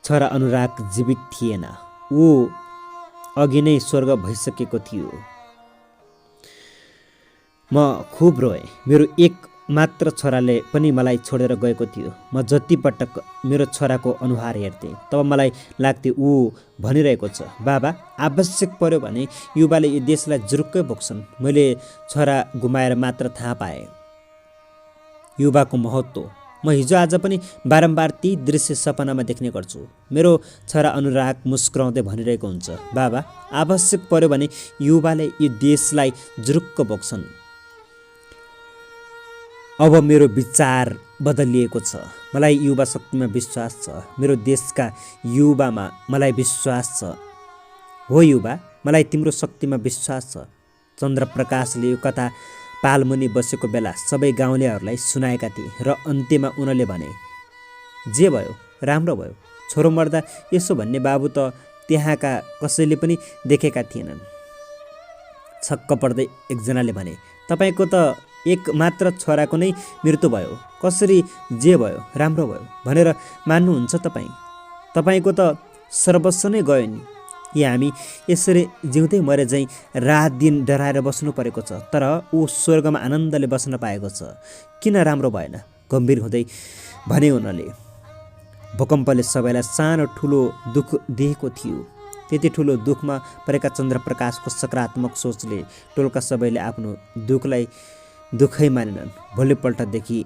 छोरा अनुराग जीवित थिएन। ऊ अघि नै स्वर्ग भइसकेको थियो। म खुब रोएँ। मेरो एक मात्र छोराले पनि मलाई छोडेर गएको थियो। म जति पटक मेरो छोराको अनुहार हेर्थेँ तब मलाई लाग्थ्यो ऊ भनिरहेको छ, बाबा, आवश्यक पर्यो भने युवाले यो देशलाई जुरुक्कै बोक्छन्। मैले छोरा गुमाएर मात्र थाहा पाएँ युवाको महत्त्व। म हिजो आज पनि बारम्बार ती दृश्य सपनामा देख्ने गर्छु। मेरो छोरा अनुराग मुस्कुराउँदै भनिरहेको हुन्छ, बाबा, आवश्यक पर्यो भने युवाले यो देशलाई जुरुक्क बोक्छन्। अब मेरो विचार बदलिएको छ। मलाई युवा शक्तिमा विश्वास छ। मेरो देशका युवामा मलाई विश्वास छ। हो युवा, मलाई तिम्रो शक्तिमा विश्वास छ। चन्द्रप्रकाशले यो कथा पालमुनि बसेको बेला सबै गाउँलेहरूलाई सुनाएका थिए र अन्त्यमा उनले भने, जे भयो राम्रो भयो। छोरो मर्दा यसो भन्ने बाबु त त्यहाँका कसैले पनि देखेका थिएनन्। छक्क पर्दै एकजनाले भने, तपाईँको त एक मात्र छोराको नै मृत्यु भयो, कसरी जे भयो राम्रो भयो भनेर मान्नुहुन्छ तपाईँ? तपाईँको त सर्वस्व नै गयो नि। कि हामी यसरी जिउँदै मरे झैँ रात दिन डराएर बस्नु परेको छ, तर ऊ स्वर्गमा आनन्दले बस्न पाएको छ। किन राम्रो भएन? गम्भीर हुँदै भने उनले। भूकम्पले सबैलाई सानो ठुलो दुःख दिएको थियो। त्यति ठुलो दुःखमा परेका चन्द्रप्रकाशको सकारात्मक सोचले टोलका सबैले आफ्नो दुःखलाई दुःखै मानेनन्। भोलिपल्टदेखि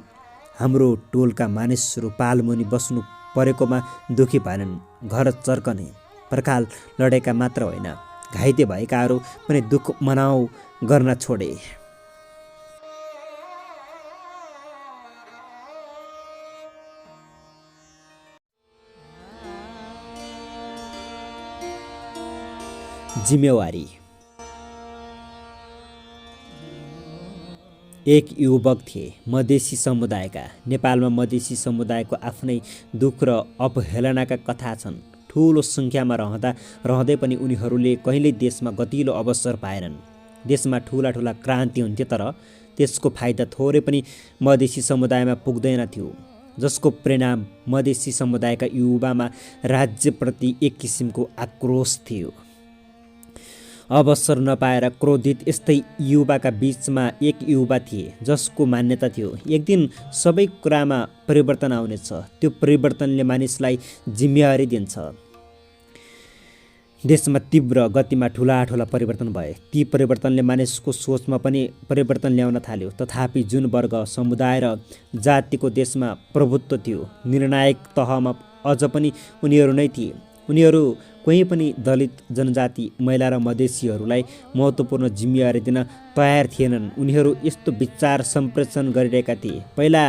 हाम्रो टोलका मानिसहरू पालमुनि बस्नु परेकोमा दुःखी भएनन्। घर चर्कने पर्खाल लडेका मात्र होइन, घाइते भएकाहरू पनि दुःख मनाउ गर्न छोडे। जिम्मेवारी। एक युवक थिए मधेसी समुदायका। नेपालमा मधेसी समुदायको आफ्नै दुःख र अपहेलनाका कथा छन्। ठुलो सङ्ख्यामा रहँदै पनि उनीहरूले कहिल्यै देशमा गतिलो अवसर पाएनन्। देशमा ठुला ठुला क्रान्ति हुन्थ्यो, तर त्यसको फाइदा थोरै पनि मधेसी समुदायमा पुग्दैन थियो, जसको परिणाम मधेसी समुदायका युवामा राज्यप्रति एक किसिमको आक्रोश थियो। अवसर नपाएर क्रोधित यस्तै युवाका बीचमा एक युवा थिए जसको मान्यता थियो एक दिन सबै कुरामा परिवर्तन आउनेछ। त्यो परिवर्तनले मानिसलाई जिम्मेवारी दिन्छ। देशमा तीव्र गतिमा ठुला परिवर्तन भए। ती परिवर्तनले मानिसको सोचमा पनि परिवर्तन ल्याउन थाल्यो। तथापि जुन वर्ग, समुदाय र जातिको देशमा प्रभुत्व थियो, निर्णायक तहमा अझ पनि उनीहरू नै थिए। उनीहरू कोही पनि दलित, जनजाति, महिला र मधेसीहरूलाई महत्त्वपूर्ण जिम्मेवारी दिन तयार थिएनन्। उनीहरू यस्तो विचार सम्प्रेषण गरिरहेका थिए, पहिला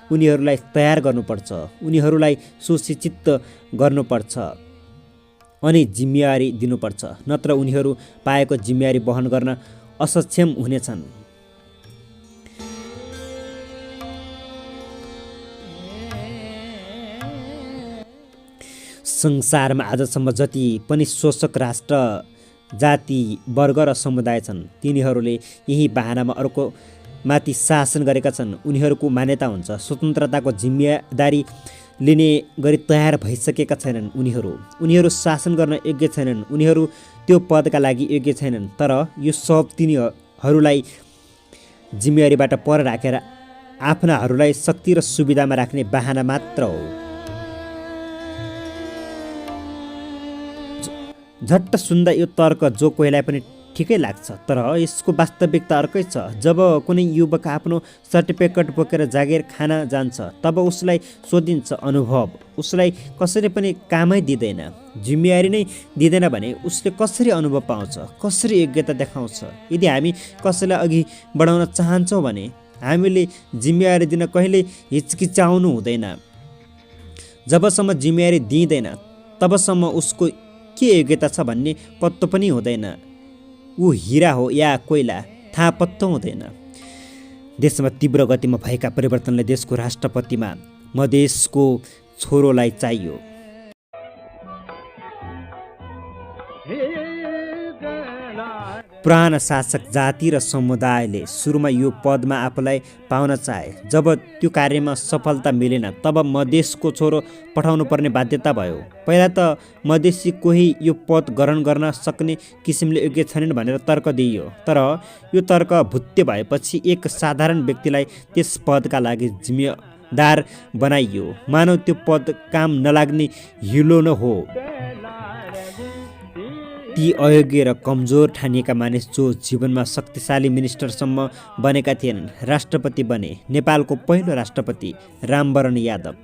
उनीहरूलाई तयार गर्नुपर्छ, उनीहरूलाई सुशिक्षित गर्नुपर्छ अनि जिम्मेवारी दिनुपर्छ, नत्र उनीहरू पाएको जिम्मेवारी वहन गर्न असक्षम हुनेछन्। संसारमा आजसम्म जति पनि शोषक राष्ट्र, जाति, वर्ग र समुदाय छन्, तिनीहरूले यही बहानामा अर्को माथि शासन गरेका छन्। उनीहरूको मान्यता हुन्छ स्वतन्त्रताको जिम्मेदारी लिने गरी तयार भइसकेका छैनन्। उनीहरू शासन गर्न योग्य छैनन्, उनीहरू त्यो पदका लागि योग्य छैनन्। तर यो सब तिनीहरूलाई जिम्मेवारीबाट पर राखेर आफ्नाहरूलाई शक्ति र सुविधामा राख्ने बहाना मात्र हो। झट्ट सुन्दा यो तर्क जो कोहीलाई पनि ठिकै लाग्छ, तर यसको वास्तविकता अर्कै छ। जब कुनै युवक आफ्नो सर्टिफिकेट बोकेर जागिर खान जान्छ, तब उसलाई सोधिन्छ अनुभव, उसलाई कसरी पनि कामै दिँदैन, जिम्मेवारी नै दिँदैन भने उसले कसरी अनुभव पाउँछ, कसरी योग्यता देखाउँछ। यदि हामी कसैलाई अघि बढाउन चाहन्छौँ भने हामीले जिम्मेवारी दिन कहिल्यै हिचकिचाउनु हुँदैन। जबसम्म जिम्मेवारी दिइँदैन तबसम्म उसको के योग्यता छ भन्ने पत्तो पनि हुँदैन। ऊ हिरा हो या कोइला, थाहा पत्तो हुँदैन। देशमा तीव्र गतिमा भएका परिवर्तनले देशको राष्ट्रपतिमा मधेसको छोरोलाई चाहियो। पुराना शासक जाति र समुदायले सुरुमा यो पदमा आफूलाई पाउन चाहे। जब त्यो कार्यमा सफलता मिलेन तब मधेसको छोरो पठाउनु पर्ने बाध्यता भयो। पहिला त मधेसी कोही यो पद ग्रहण गर्न सक्ने किसिमले योग्य छैनन् भनेर तर्क दिइयो। तर यो तर्क भुत्ते भएपछि एक साधारण व्यक्तिलाई त्यस पदका लागि जिम्मेदार बनाइयो। मानव त्यो पद काम नलाग्ने हिलो न हो। ती अयोग्य र कमजोर ठानिएका मानिस जो जीवनमा शक्तिशाली मिनिस्टरसम्म बनेका थिएनन्, राष्ट्रपति बने। नेपालको पहिलो राष्ट्रपति रामवरण यादव।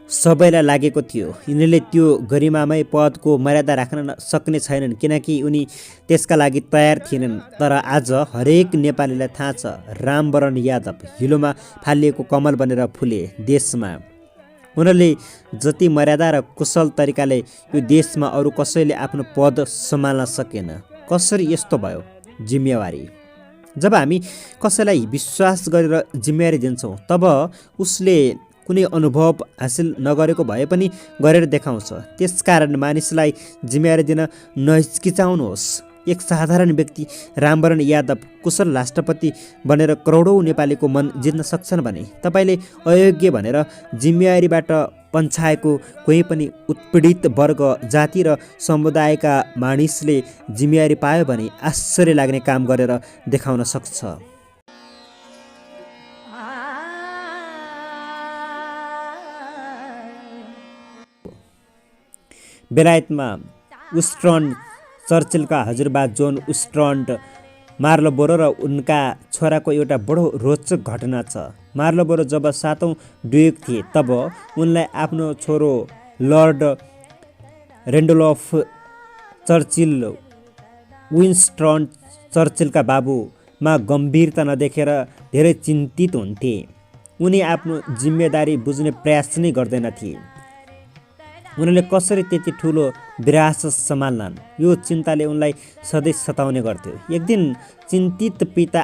सबैलाई लागेको थियो यिनीहरूले त्यो गरिमामय पदको मर्यादा राख्न सक्ने छैनन् किनकि उनी त्यसका लागि तयार थिएनन्। तर आज हरेक नेपालीलाई थाहा छ रामवरण यादव हिलोमा फालिएको कमल बनेर फुले देशमा। उनीहरूले जति मर्यादा र कुशल तरिकाले यो देशमा अरू कसैले आफ्नो पद सम्हाल्न सकेन। कसरी यस्तो भयो? जिम्मेवारी। जब हामी कसैलाई विश्वास गरेर जिम्मेवारी दिन्छौँ तब उसले कुनै अनुभव हासिल नगरेको भए पनि गरेर देखाउँछ। त्यसकारण मानिसलाई जिम्मेवारी दिन नहिचकिचाउनुहोस्। एक साधारण व्यक्ति रामवरण यादव कुशल राष्ट्रपति बनेर करोडौँ नेपालीको मन जित्न सक्छन् भने तपाईँले अयोग्य भनेर जिम्मेवारीबाट पन्छाएको कोही पनि उत्पीडित वर्ग, जाति र समुदायका मानिसले जिम्मेवारी पायो भने आश्चर्य लाग्ने काम गरेर देखाउन सक्छ। बेलायतमा विन्स्टन चर्चिलका हजुरबा जोन विन्स्टन मार्लबोरो र उनका छोराको एउटा बडो रोचक घटना छ। मार्लबोरो जब 7औं ड्युक थिए तब उनलाई आफ्नो छोरो लर्ड रेन्डोल्फ चर्चिल विन्स्टन चर्चिलका बाबुमा गम्भीरता नदेखेर धेरै चिन्तित हुन्थे। उनी आफ्नो जिम्मेदारी बुझ्ने प्रयास नै गर्दैनथे। उनले कसरी त्यति ठुलो विरासत सम्हाल्लान् यो चिन्ताले उनलाई सधैँ सताउने गर्थ्यो। एक दिन चिन्तित पिता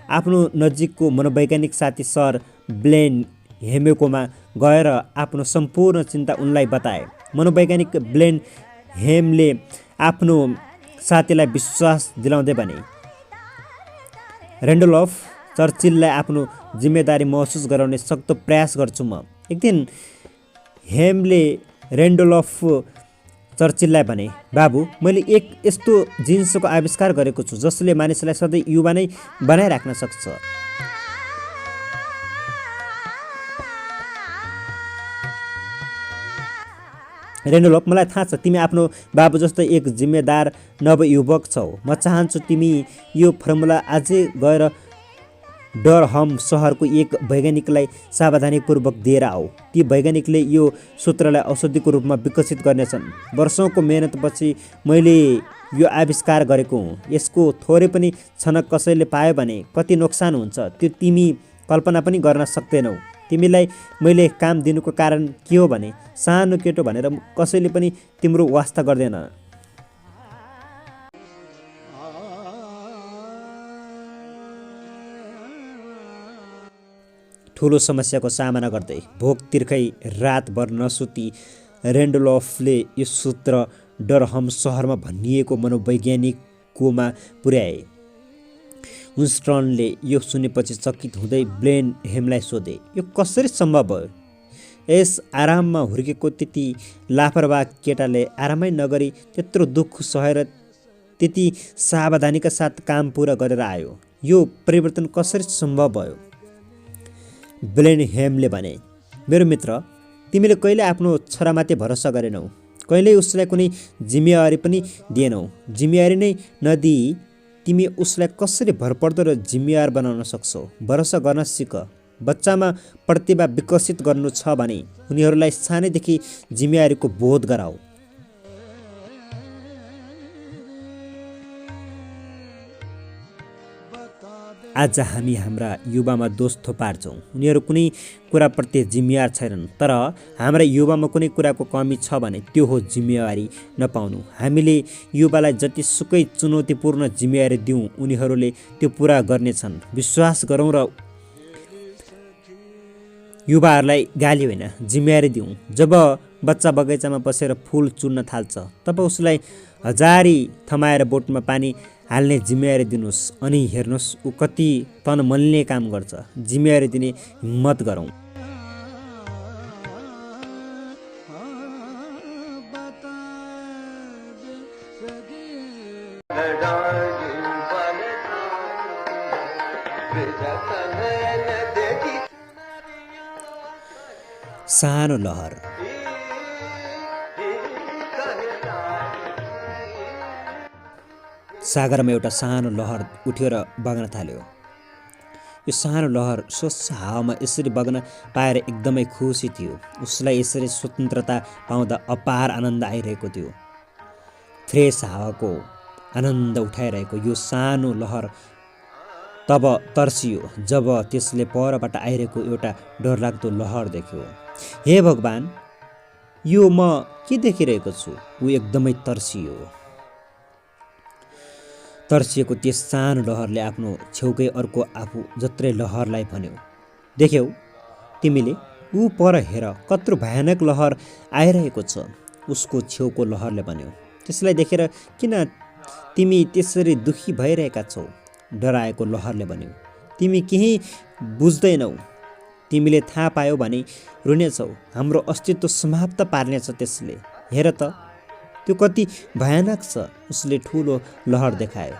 आफ्नो नजिकको मनोवैज्ञानिक साथी सर ब्लेन हेमेकोमा गएर आफ्नो सम्पूर्ण चिन्ता उनलाई बताए। मनोवैज्ञानिक ब्लेन हेमले आफ्नो साथीलाई विश्वास दिलाउँदै भने, रेन्डोल्फ चर्चिललाई आफ्नो जिम्मेदारी महसुस गराउने सक्दो प्रयास गर्छु म। एक दिन हेमले रेन्डोल्फ चर्चिललाई भने, बाबु, मैले एक यस्तो जिन्सको आविष्कार गरेको छु जसले मानिसलाई सधैँ युवा नै बनाइराख्न सक्छ। रेन्डोल्फ, मलाई थाहा छ तिमी आफ्नो बाबु जस्तै एक जिम्मेदार नवयुवक छौ। म चाहन्छु तिमी यो फर्मुला आजै गएर डरहम सहरको एक वैज्ञानिकलाई सावधानीपूर्वक दिएर आऊ। ती वैज्ञानिकले यो सूत्रलाई औषधिको रूपमा विकसित गर्नेछन्। वर्षौंको मेहनतपछि मैले यो आविष्कार गरेको हुँ। यसको थोरै पनि छनक कसैले पायो भने कति नोक्सान हुन्छ त्यो तिमी कल्पना पनि गर्न सक्दैनौ। तिमीलाई मैले काम दिनुको कारण के हो भने सानो केटो भनेर कसैले पनि तिम्रो वास्ता गर्दैन। ठुलो समस्याको सामना गर्दै भोक तिर्खै रातभर नसुती रेन्डोल्फले यो सूत्र डरहम सहरमा भनिएको मनोवैज्ञानिककोमा पुर्याए। विन्स्टनले यो सुनेपछि चकित हुँदै ब्लेनहेमलाई सोधे, यो कसरी सम्भव भयो? यस आराममा हुर्केको त्यति लापरवाह केटाले आरामै नगरी त्यत्रो दुःख सहेर त्यति सावधानीका साथ काम पुरा गरेर आयो। यो परिवर्तन कसरी सम्भव भयो? ब्लेनहेमले भने, मेरो मित्र, तिमीले कहिले आफ्नो छोरामाथि भरोसा गरेनौ। कहिल्यै उसलाई कुनै जिम्मेवारी पनि दिएनौ। जिम्मेवारी नै नदिई तिमी उसलाई कसरी भरपर्दो र जिम्मेवार बनाउन सक्छौ? भरोसा गर्न सिक। बच्चामा प्रतिभा विकसित गर्नु छ भने उनीहरूलाई सानैदेखि जिम्मेवारीको बोध गराऊ। आज हामी हाम्रा युवामा दोष थोपार्छौँ। उनीहरू कुनै कुराप्रति जिम्मेवार छैनन्। तर हाम्रा युवामा कुनै कुराको कमी छ भने त्यो हो जिम्मेवारी नपाउनु। हामीले युवालाई जतिसुकै चुनौतीपूर्ण जिम्मेवारी दिउँ उनीहरूले त्यो पुरा गर्नेछन्। विश्वास गरौँ र युवाहरूलाई गाली होइन जिम्मेवारी दिउँ। जब बच्चा बगैँचामा बसेर फुल चुन्न थाल्छ तब उसलाई हजारी थमाएर बोटमा पानी हाल्ने जिम्मेवारी दिनुहोस् अनि हेर्नुहोस् ऊ कति तन मनले काम गर्छ। जिम्मेवारी दिने हिम्मत गरौँ। सानो लहर। सागरमा एउटा सानो लहर उठ्यो र बग्न थाल्यो। यो सानो लहर स्वच्छ हावामा यसरी बग्न पाएर एकदमै खुसी थियो। उसलाई यसरी स्वतन्त्रता पाउँदा अपार आनन्द आइरहेको थियो। फ्रेस हावाको आनन्द उठाइरहेको यो सानो लहर तब तर्सियो जब त्यसले परबाट आइरहेको एउटा डरलाग्दो लहर देख्यो। हे भगवान, यो म के देखिरहेको छु? ऊ एकदमै तर्सियो। तर्सिएको त्यस सानो लहरले आफ्नो छेउकै अर्को आफू जत्रै लहरलाई भन्यो, देख्यौ तिमीले? ऊ पर हेर, कत्रो भयानक लहर आइरहेको छ। उसको छेउको लहरले भन्यो। त्यसलाई देखेर किन तिमी त्यसरी दुखी भइरहेका छौ? डराएको लहरले भन्यो। तिमी केही बुझ्दैनौ। तिमीले थाहा पायौ भने रुनेछौ। हाम्रो अस्तित्व समाप्त पार्नेछ त्यसले। हेर त त्यो कति भयानक छ। उसले ठुलो लहर देखायो।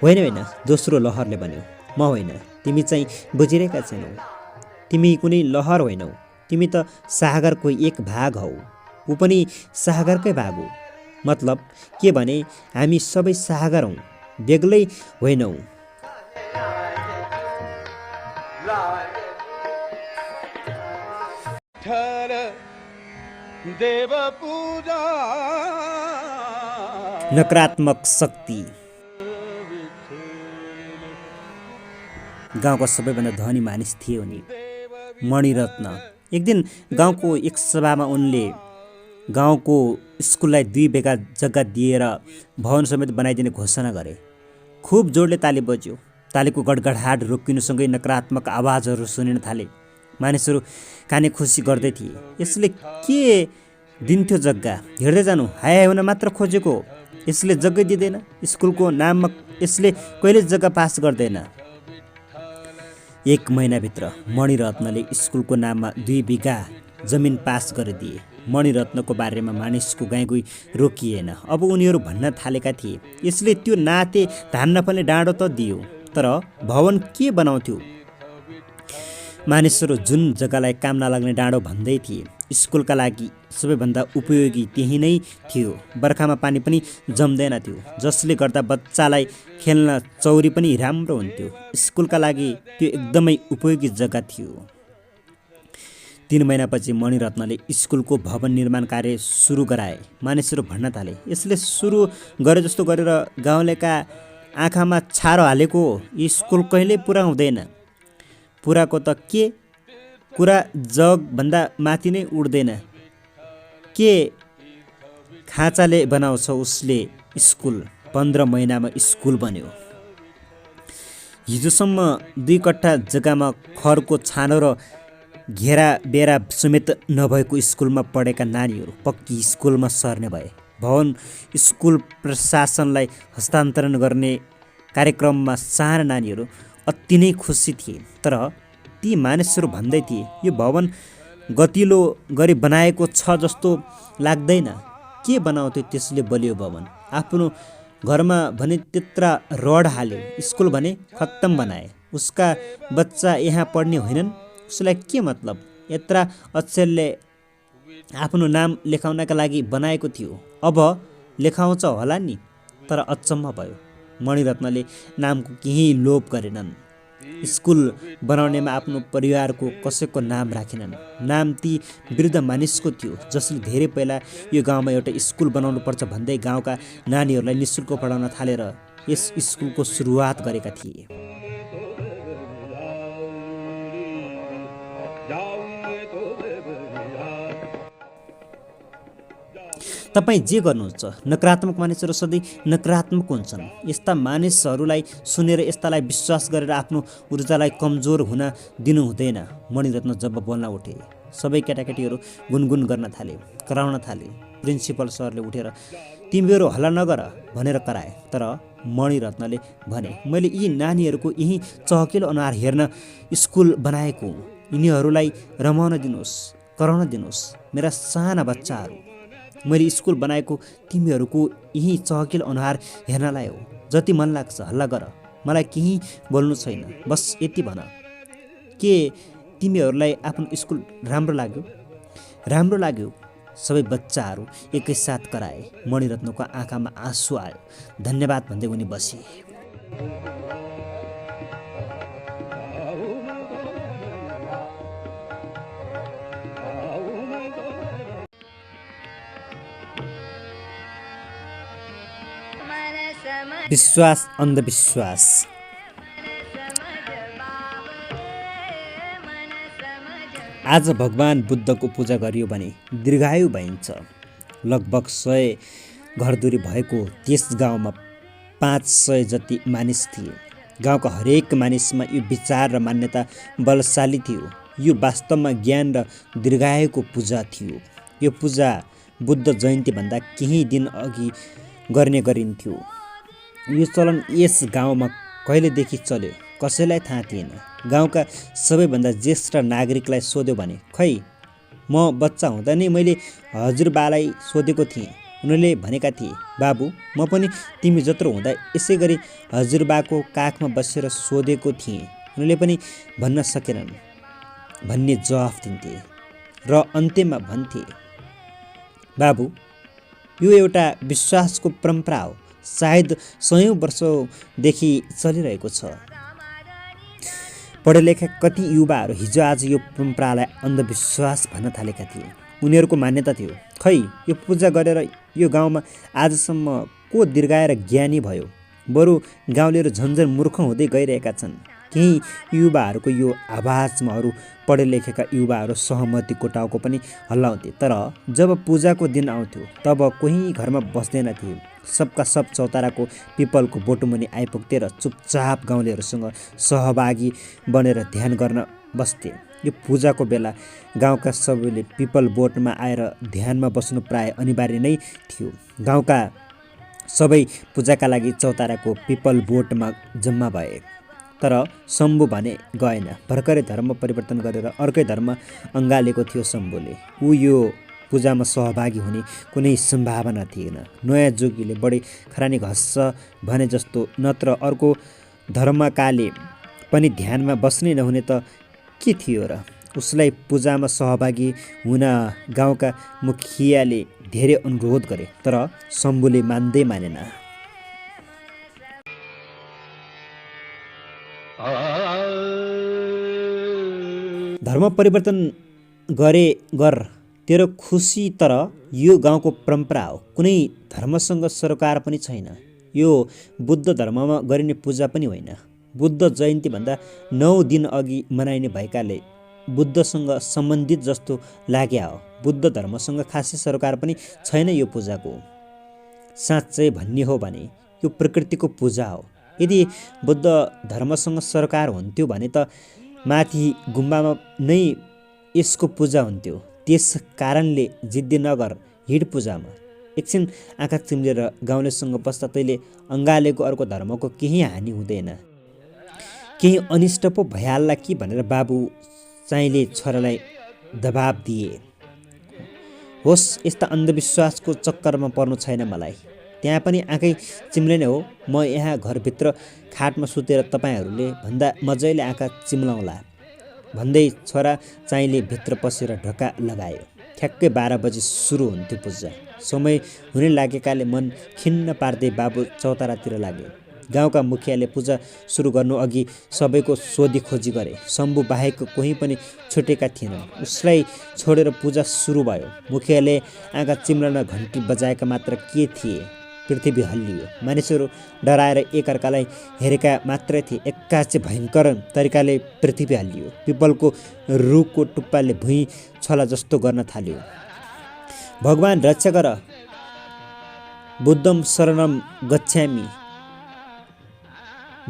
होइन होइन, दोस्रो लहरले भन्यो। म होइन, तिमी चाहिँ बुझिरहेका छैनौ। तिमी कुनै लहर होइनौ। तिमी त सागरको एक भाग हौ। ऊ पनि सागरकै भाग हो। मतलब के भने हामी सबै सागर हौँ, बेग्लै होइनौ। नकारात्मक शक्ति। गाउँको सबैभन्दा धनी मानिस थिए उनी, मणिरत्न। एक दिन गाउँको एक सभामा उनले गाउँको स्कुललाई 2 बिघा जग्गा दिएर भवन समेत बनाइदिने घोषणा गरे। खुब जोडले ताली बज्यो। तालीको गडगडाट रोकिनुसँगै नकारात्मक आवाजहरू सुनिन थाले। मानिसहरू काने खुसी गर्दै थिए। यसले के दिन्थ्यो जग्गा? हिँड्दै जानु, हाय हुन मात्र खोजेको। यसले जग्गै दिँदैन, स्कुलको नाममा यसले कहिले जग्गा पास गर्दैन। 1 महिनाभित्र मणिरत्नले स्कुलको नाममा 2 बिघा जमिन पास गरिदिए। मणिरत्नको बारेमा मानिसको गाईगुई रोकिएन। अब उनीहरू भन्न थालेका थिए, यसले त्यो नाते धान नफल्ने डाँडो त दियो, तर भवन के बनाउँथ्यो? मानिसहरू जुन जग्गालाई काम नलाग्ने डाँडो भन्दै थिए, स्कुलका लागि सबैभन्दा उपयोगी त्यही नै थियो। बर्खामा पानी पनि जम्दैन थियो, जसले गर्दा बच्चालाई खेल्न चौरी पनि राम्रो हुन्थ्यो। स्कुलका लागि त्यो एकदमै उपयोगी जग्गा थियो। 3 महिनापछि मणिरत्नले स्कुलको भवन निर्माण कार्य सुरु गराए। मानिसहरू भन्न थाले, यसले सुरु गरे जस्तो गरेर गाउँलेका आँखामा छारो हालेको हो, यो स्कुल कहिल्यै पुरा हुँदैन। पुराको त के कुरा, जगभन्दा माथि नै उड्दैन। के खाँचाले बनाउँछ उसले स्कुल? 15 महिनामा स्कुल बन्यो। हिजोसम्म 2 कट्ठा जग्गामा खरको छानो र घेरा बेरा समेत नभएको स्कुलमा पढेका नानीहरू पक्की स्कुलमा सर्ने भए। भवन स्कुल प्रशासनलाई हस्तान्तरण गर्ने कार्यक्रममा साना नानीहरू अति नै खुसी थिए। तर ती मानिसहरू भन्दै थिए, यो भवन गतिलो गरी बनाएको छ जस्तो लाग्दैन। के बनाउँथ्यो त्यसले बलियो भवन? आफ्नो घरमा भने त्यत्रा रड हाल्यो, स्कुल भने खत्तम बनाए। उसका बच्चा यहाँ पढ्ने होइनन्, उसलाई के मतलब? यत्रा अक्षरले आफ्नो नाम लेखाउनका लागि बनाएको थियो, अब लेखाउँछ होला नि। तर अचम्म भयो, मणिरत्नले नामको केही लोभ गरेनन्। स्कुल बनाउनेमा आफ्नो परिवारको कसैको नाम राखेनन्। नाम ती वृद्ध मानिसको थियो, जसले धेरै पहिला यो गाउँमा एउटा स्कुल बनाउनु पर्छ भन्दै गाउँका नानीहरूलाई निःशुल्क पढाउन थालेर यस स्कुलको सुरुवात गरेका थिए। तपाईँ जे गर्नुहुन्छ, नकारात्मक मानिसहरू सधैँ नकारात्मक हुन्छन्। यस्ता मानिसहरूलाई सुनेर यस्तालाई विश्वास गरेर आफ्नो ऊर्जालाई कमजोर हुन दिनु हुँदैन। मणिरत्न जब बोल्न उठे, सबै केटाकेटीहरू गुनगुन गर्न थाले, कराउन थाले। प्रिन्सिपल सरले उठेर तिमीहरू हल्ला नगर भनेर कराए। तर मणिरत्नले भने, मैले यी नानीहरूको यही चहकिलो अनुहार हेर्न स्कुल बनाएको हुँ। यिनीहरूलाई रमाउन दिनुहोस्, कराउन दिनुहोस्, मेरा साना बच्चाहरू। मैले स्कुल बनाएको तिमीहरूको यही चहकिलो अनुहार हेर्नलाई हो। जति मन लाग्छ हल्ला गर, मलाई केही बोल्नु छैन। बस यति भन, के तिमीहरूलाई आफ्नो स्कुल राम्रो लाग्यो? राम्रो लाग्यो, सबै बच्चाहरू एकैसाथ कराए। मणिरत्नको आँखामा आँसु आयो। धन्यवाद भन्दै उनी बसे। विश्वास अन्धविश्वास। आज भगवान बुद्धको पूजा गरियो भने दीर्घायु भइन्छ। लगभग 100 घरधुरी भएको त्यस गाउँमा 500 जति मानिस थिए। गाउँका हरेक मानिसमा यो विचार र मान्यता बलशाली थियो। यो वास्तवमा ज्ञान र दीर्घायुको पूजा थियो। यो पूजा बुद्ध जयन्तीभन्दा केही दिन अघि गर्ने गरिन्थ्यो। यो चलन यस गाउँमा कहिलेदेखि चल्यो कसैलाई थाहा थिएन। गाउँका सबैभन्दा ज्येष्ठ नागरिकलाई सोध्यो भने, खै म बच्चा हुँदा नै मैले हजुरबालाई सोधेको थिएँ। उनीहरूले भनेका थिए, बाबु म पनि तिमी जत्रो हुँदा यसै गरी हजुरबाको काखमा बसेर सोधेको थिएँ। उनीहरूले पनि भन्न सकेनन् भन्ने जवाफ दिन्थे र अन्त्यमा भन्थे, बाबु यो एउटा विश्वासको परम्परा हो, सायद 100औं वर्षदेखि चलिरहेको छ। पढेलेखा कति युवाहरू हिजो आज यो परम्परालाई अन्धविश्वास भन्न थालेका थिए। उनीहरूको मान्यता थियो, खै यो पूजा गरेर यो गाउँमा आजसम्म को दीर्घायु र ज्ञानी भयो। बरु गाउँलेहरू झन्झन मूर्ख हुँदै गइरहेका छन्। केही युवाहरूको यो आवाजमा अरू पढेलेखेका युवाहरू सहमतिको टाउको पनि हल्लाउँथे। तर जब पूजाको दिन आउँथ्यो तब कोही घरमा बस्दैन थिए। सबका सब चौताराको पिपलको बोटुमुनि आइपुग्थे र चुपचाप गाउँलेहरूसँग सहभागी बनेर ध्यान गर्न बस्थे। यो पूजाको बेला गाउँका सबैले पिपल बोटमा आएर ध्यानमा बस्नु प्राय अनिवार्य नै थियो। गाउँका सबै पूजाका लागि चौताराको पिपल बोटमा जम्मा भए। तर शम्भु भने गएन। भर्खरै धर्म परिवर्तन गरेर अर्कै धर्म अँगालेको थियो शम्भुले। ऊ यो पूजामा सहभागी हुने कुनै सम्भावना थिएन। नयाँ जोगीले बढी खरानी घस्छ भने जस्तो नत्र अर्को धर्मकाले पनि ध्यानमा बस्नै नहुने त के थियो र। उसलाई पूजामा सहभागी हुन गाउँका मुखियाले धेरै अनुरोध गरे, तर शम्भुले मान्दै मानेन। धर्म परिवर्तन गरे गर तेरो खुसी, तर यो गाउँको परम्परा हो। कुनै धर्मसँग सरोकार पनि छैन। यो बुद्ध धर्ममा गरिने पूजा पनि होइन। बुद्ध जयन्तीभन्दा 9 दिन अघि मनाइने भएकाले बुद्धसँग सम्बन्धित जस्तो लाग्या हो। बुद्ध धर्मसँग खासै सरोकार पनि छैन यो पूजाको। साँच्चै भन्ने हो भने यो प्रकृतिको पूजा हो। यदि बुद्ध धर्मसँग सरोकार हुन्थ्यो भने त माथि गुम्बामा नै यसको पूजा हुन्थ्यो। त्यस कारणले जिद्दी नगर, हिँड पूजामा। एकछिन आँखा चिम्लेर गाउँलेसँग बस्दा तैँले अँगालेको अर्को धर्मको केही हानि हुँदैन, केही अनिष्ट पो भइहाल्ला कि भनेर बाबु चाहिँले छोरालाई दबाब दिए। होस्, यस्ता अन्धविश्वासको चक्करमा पर्नु छैन मलाई। त्यहाँ पनि आँखै चिम्लिने हो। म यहाँ घरभित्र खाटमा सुतेर तपाईँहरूले भन्दा मजाले आँखा चिम्लाउँला भन्दै छोरा चाहिँले भित्र पसेर ढोका लगायो। ठ्याक्कै 12 बजी सुरु हुन्थ्यो पूजा। समय हुने लागेकाले मन खिन्न पार्दै बाबु चौतारातिर लागे। गाउँका मुखियाले पूजा सुरु गर्नु अघि सबैको सोधीखोजी गरे। शम्भु बाहेक कोही पनि छुटेका थिएनन्। उसलाई छोडेर पूजा सुरु भयो। मुखियाले आँखा चिम्लन घन्टी बजाएका मात्र के थिए। पृथ्वी हल्लियो। मानिसहरू डराएर एकअर्कालाई हेरेका मात्रै थिए। एक्कासी भयङ्कर तरिकाले पृथ्वी हल्लियो। पिपलको रुखको टुप्पाले भुइँ छला जस्तो गर्न थाल्यो। भगवान रक्षा गर, बुद्धम शरणम गच्छामि,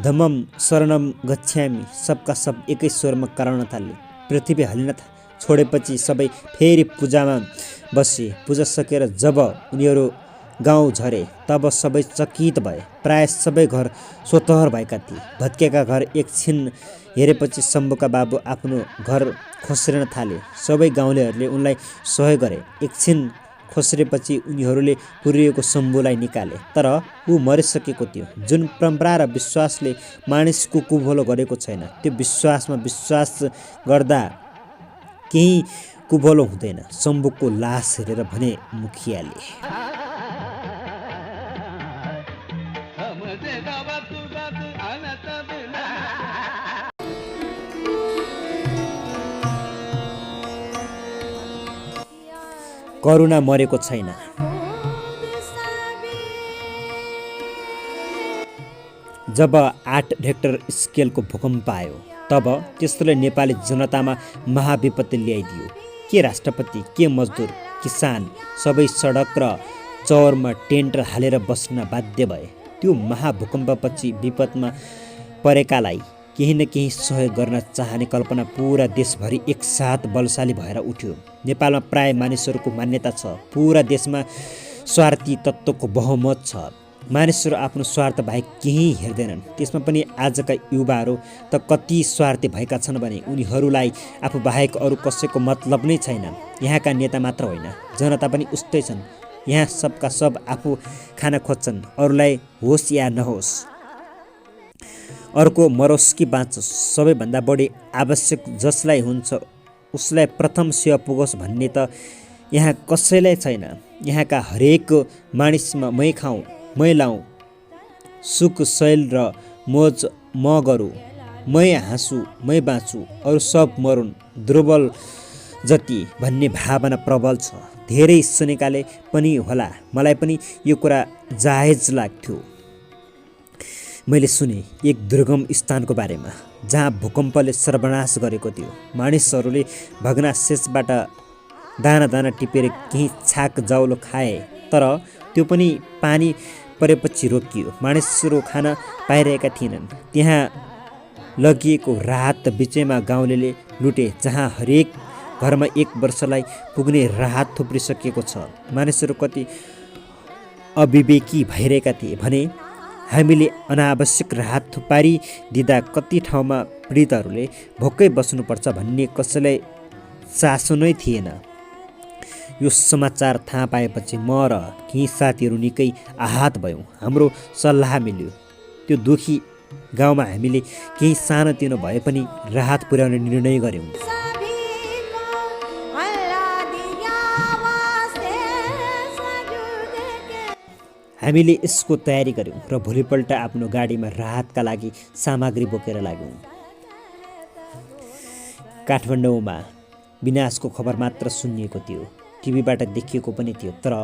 धम्मम शरणम गच्छामि, सबका सब एकै स्वरमा कराउन थाले। पृथ्वी हल्लिन छोडेपछि सबै फेरि पूजामा बसे। पूजा सकेर जब उनीहरू गाउँ झरे तब सबै चकित भए। प्राय सबै घर सोतहर भएका थिए। भत्केका घर एकछिन हेरेपछि शम्भुका बाबु आफ्नो घर खोस्रिन थाले। सबै गाउँलेहरूले उनलाई सहयोग गरे। एकछिन खोस्रेपछि उनीहरूले पुरिएको शम्भुलाई निकाले। तर ऊ मरिसकेको थियो। जुन परम्परा र विश्वासले मानिसको कुभलो गरेको छैन, त्यो विश्वासमा विश्वास गर्दा केही कुभलो हुँदैन। शम्भुको लास हेरेर भने मुखियाले, करुणा मरेको छैन। जब 8 रेक्टर स्केलको भूकम्प आयो तब त्यसले नेपाली जनतामा महाविपत्ति ल्याइदियो। के राष्ट्रपति, के मजदुर, किसान सबै सडक र चौरमा टेन्ट हालेर बस्न बाध्य भए। त्यो महाभूकम्पपछि विपदमा परेकालाई केही न केही सहयोग गर्न चाहने कल्पना पुरा देशभरि एकसाथ बलशाली भएर उठ्यो। नेपालमा प्राय मानिसहरूको मान्यता छ पुरा देशमा स्वार्थी तत्त्वको बहुमत छ। मानिसहरू आफ्नो स्वार्थ बाहेक केही हेर्दैनन्। त्यसमा पनि आजका युवाहरू त कति स्वार्थी भएका छन् भने उनीहरूलाई आफू बाहेक अरू कसैको मतलब नै छैन। यहाँका नेता मात्र होइन, जनता पनि उस्तै छन्। यहाँ सबका सब आफू खान खोज्छन्, अरूलाई होस् या नहोस्, अर्को मरोस् कि बाँचोस्, सबैभन्दा बढी आवश्यक जसलाई हुन्छ उसलाई प्रथम सेवा पुगोस् भन्ने त यहाँ कसैलाई छैन। यहाँका हरेक मानिसमा मै खाऊँ, मै लाऊँ, सुख शैल र मोज म गरौँ, मै हाँसु, मै बाँचु, अरू सब मरुन्, दुर्बल जति भन्ने भावना प्रबल छ। धेरै सुनेकाले पनि होला मलाई पनि यो कुरा जायज लाग्थ्यो। मैले सुने एक दुर्गम स्थानको बारेमा जहाँ भूकम्पले सर्वनाश गरेको थियो। मानिसहरूले भग्नाशेषबाट दाना दाना टिपेर केही छाक जाउलो खाए, तर त्यो पनि पानी परेपछि रोकियो। मानिसहरू खान पाइरहेका थिएनन्। त्यहाँ लगिएको राहत बिचैमा गाउँलेले लुटे, जहाँ हरेक घरमा 1 वर्षलाई पुग्ने राहत थुप्रिसकेको छ। मानिसहरू कति अविवेकी भइरहेका थिए भने हामीले अनावश्यक राहत थुपारी दिँदा कति ठाउँमा पीडितहरूले भोकै बस्नुपर्छ भन्ने कसैलाई चासो नै थिएन। यो समाचार थाहा पाएपछि म र केही साथीहरू निकै आहत भयौँ। हाम्रो सल्लाह मिल्यो। त्यो दुखी गाउँमा हामीले केही सानोतिनो भए पनि राहत पुर्याउने निर्णय गऱ्यौँ। हामीले यसको तयारी गऱ्यौँ र भोलिपल्ट आफ्नो गाडीमा राहतका लागि सामग्री बोकेर लाग्यौँ। काठमाडौँमा विनाशको खबर मात्र सुनिएको थियो, टिभीबाट देखिएको पनि थियो, तर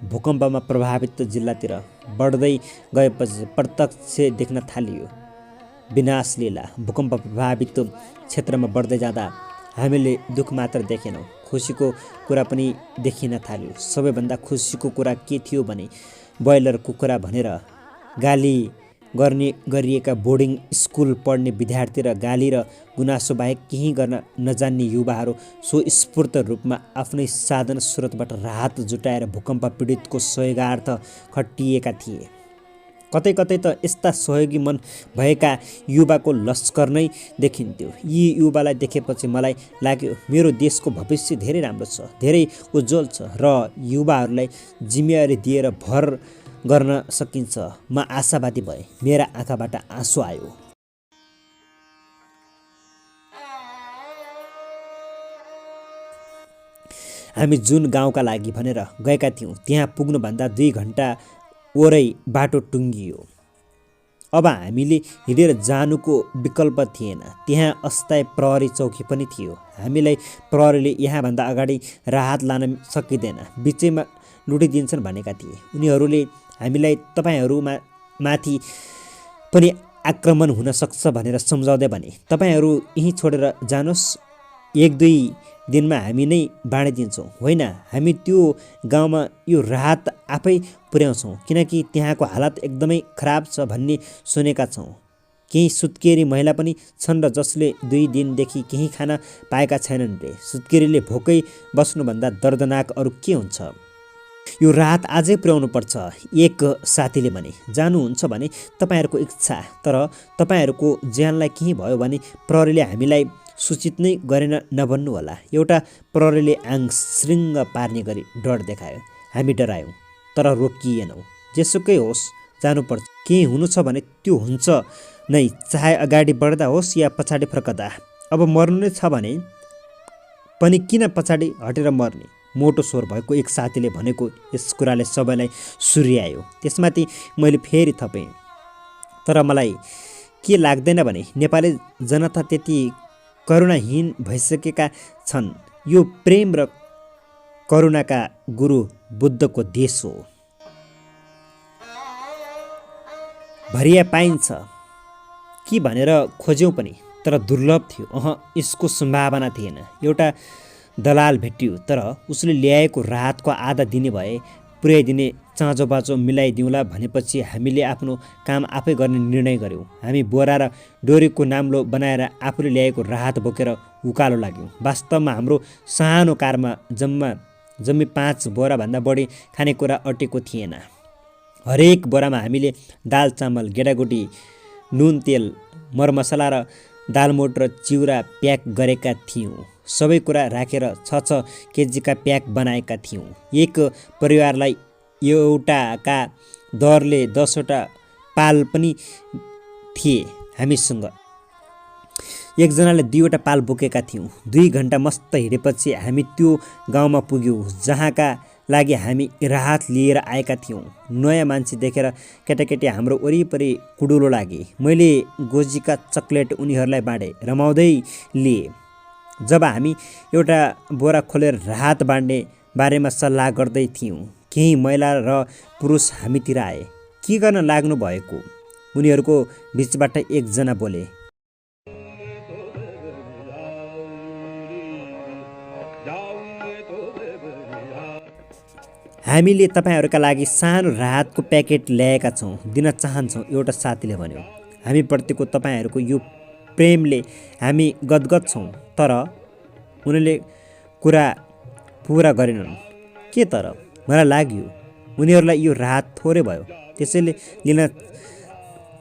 भूकम्पमा प्रभावित जिल्लातिर बढ्दै गएपछि प्रत्यक्ष देख्न थालियो। विनाश लीला भूकम्प प्रभावित क्षेत्रमा बढ्दै जाँदा हामीले दुःख मात्र देखेनौँ, खुसीको कुरा पनि देखिन थाल्यो। सबैभन्दा खुसीको कुरा के थियो भने ब्रोइलर कुखुरा भनेर गाली गरिएका बोर्डिङ स्कुल पढ्ने विद्यार्थी र गाली र गुनासो बाहेक केही गर्न नजान्ने युवाहरू स्वस्फूर्त रूपमा आफ्नै साधन स्रोतबाट राहत जुटाएर भूकम्प पीडितको सहयोगार्थ खटिएका थिए। कतै कतै त यस्ता सहयोगी मन भएका युवाको लस्कर नै देखिन्थ्यो। यी युवालाई देखेपछि मलाई लाग्यो मेरो देशको भविष्य धेरै राम्रो छ, धेरै उज्जवल छ र युवाहरूलाई जिम्मेवारी दिएर भर गर्न सकिन्छ। म आशावादी भएँ। मेरा आँखाबाट आँसु आयो। हामी जुन गाउँका लागि भनेर गएका थियौँ त्यहाँ पुग्नुभन्दा 2 घन्टा वरै बाटो टुङ्गियो। अब हामीले हिँडेर जानुको विकल्प थिएन। त्यहाँ अस्थायी प्रहरी चौकी पनि थियो। हामीलाई प्रहरीले यहाँभन्दा अगाडि राहत लान सकिँदैन, बिचैमा लुटिदिन्छन् भनेका थिए। उनीहरूले हामीलाई तपाईँहरूमाथि पनि आक्रमण हुन सक्छ भनेर सम्झाउँदै भने, तपाईँहरू यहीँ छोडेर जानुहोस्, 1-2 दिनमा हामी नै बाँडिदिन्छौँ। होइन, हामी त्यो गाउँमा यो राहत आफै पुर्याउँछौँ, किनकि त्यहाँको हालत एकदमै खराब छ भन्ने सुनेका छौँ। केही सुत्केरी महिला पनि छन् र जसले 2 दिनदेखि केही खान पाएका छैनन् रे। सुत्केरीले भोकै बस्नुभन्दा दर्दनाक अरू के हुन्छ? यो राहत आजै पुर्याउनु पर्छ, एक साथीले भने। जानुहुन्छ भने तपाईँहरूको इच्छा, तर तपाईँहरूको ज्यानलाई केही भयो भने प्रहरीले हामीलाई सूचित नै गरेन नभन्नु होला। एउटा प्रहरीले आङ श्रृङ्ग पार्ने गरी डर देखायो। हामी डरायौँ तर रोकिएनौँ। जेसुकै होस् जानुपर्छ। केही हुनु छ भने त्यो हुन्छ नै, चाहे अगाडि बढ्दा होस् या पछाडि फर्कदा। अब मर्नु नै छ भने पनि किन पछाडि हटेर मर्ने? मोटो स्वर भएको एक साथीले भनेको यस कुराले सबैलाई सुर्यायो। त्यसमाथि मैले फेरि थपेँ, तर मलाई के लाग्दैन भने नेपाली जनता त्यति करुणाहीन भइसकेका छन्। यो प्रेम र करुणाका गुरु बुद्धको देश हो। भरिया पाइन्छ कि भनेर खोज्यौँ पनि, तर दुर्लभ थियो। यसको सम्भावना थिएन। एउटा दलाल भेटियो, तर उसले ल्याएको राहतको आधा दिने भए पुर्याइदिने चाँजो बाँचो मिलाइदिउँला भनेपछि हामीले आफ्नो काम आफै गर्ने निर्णय गऱ्यौँ। हामी बोरा र डोरीको नाम्लो बनाएर आफूले ल्याएको राहत बोकेर उकालो लाग्यौँ। वास्तवमा हाम्रो सानो कारमा जम्मी 5 बोराभन्दा बढी खानेकुरा अटेको थिएन। हरेक बोरामा हामीले दाल चामल, गेडागुडी, नुन तेल, मरमसला र दालमोट र चिउरा प्याक गरेका थियौँ। सबै कुरा राखेर 6-6 केजीका प्याक बनाएका थियौँ। एक परिवारलाई एउटाका दरले 10वटा पाल पनि थिए हामीसँग। एकजनाले 2वटा पाल बोकेका थियौँ। 2 घन्टा मस्त हिँडेपछि हामी त्यो गाउँमा पुग्यौँ जहाँका लागि हामी राहत लिएर आएका थियौँ। नयाँ मान्छे देखेर केटाकेटी हाम्रो वरिपरि कुडुलो लागे। मैले गोजीका चक्लेट उनीहरूलाई बाँडे, रमाउँदै लिए। जब हामी एउटा बोरा खोलेर राहत बाँड्ने बारेमा सल्लाह गर्दै थियौँ, केही महिला र पुरुष हामीतिर आए। के गर्न लाग्नु भएको? उनीहरूको बिचबाट एकजना बोले, हामीले तपाईँहरूका लागि सानो राहतको प्याकेट ल्याएका छौँ, दिन चाहन्छौँ, एउटा साथीले भन्यो। हामीप्रतिको तपाईँहरूको यो प्रेमले हामी गदगद छौँ। तर उनीहरूले कुरा पुरा गरेनन्। के तर? मलाई लाग्यो उनीहरूलाई यो राहत थोरै भयो, त्यसैले लिन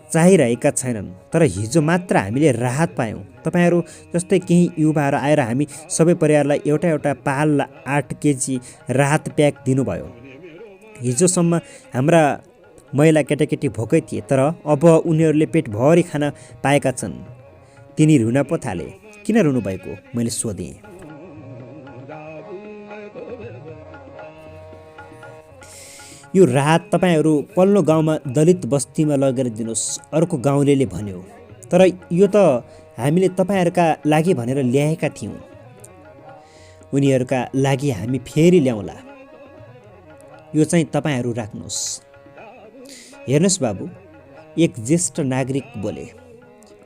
चाहिरहेका छैनन्। तर हिजो मात्र हामीले राहत पायौँ। तपाईँहरू जस्तै केही युवाहरू आएर हामी सबै परिवारलाई एउटा एउटा पाल 8 केजी राहत प्याक दिनुभयो। हिजोसम्म हाम्रा महिला केटाकेटी भोकै थिए, तर अब उनीहरूले पेटभरि खाना पाएका छन्। तिनी रुन पो थाले। किन रुनुभएको? मैले सोधेँ। यो राहत तपाईँहरू पल्लो गाउँमा दलित बस्तीमा लगेर दिनुहोस्, अर्को गाउँलेले भन्यो। तर यो त हामीले तपाईँहरूका लागि भनेर ल्याएका थियौँ। उनीहरूका लागि हामी फेरि ल्याउँला। यो चाहिँ तपाईँहरू राख्नुहोस्। हेर्नुहोस् बाबु, एक ज्येष्ठ नागरिक बोले,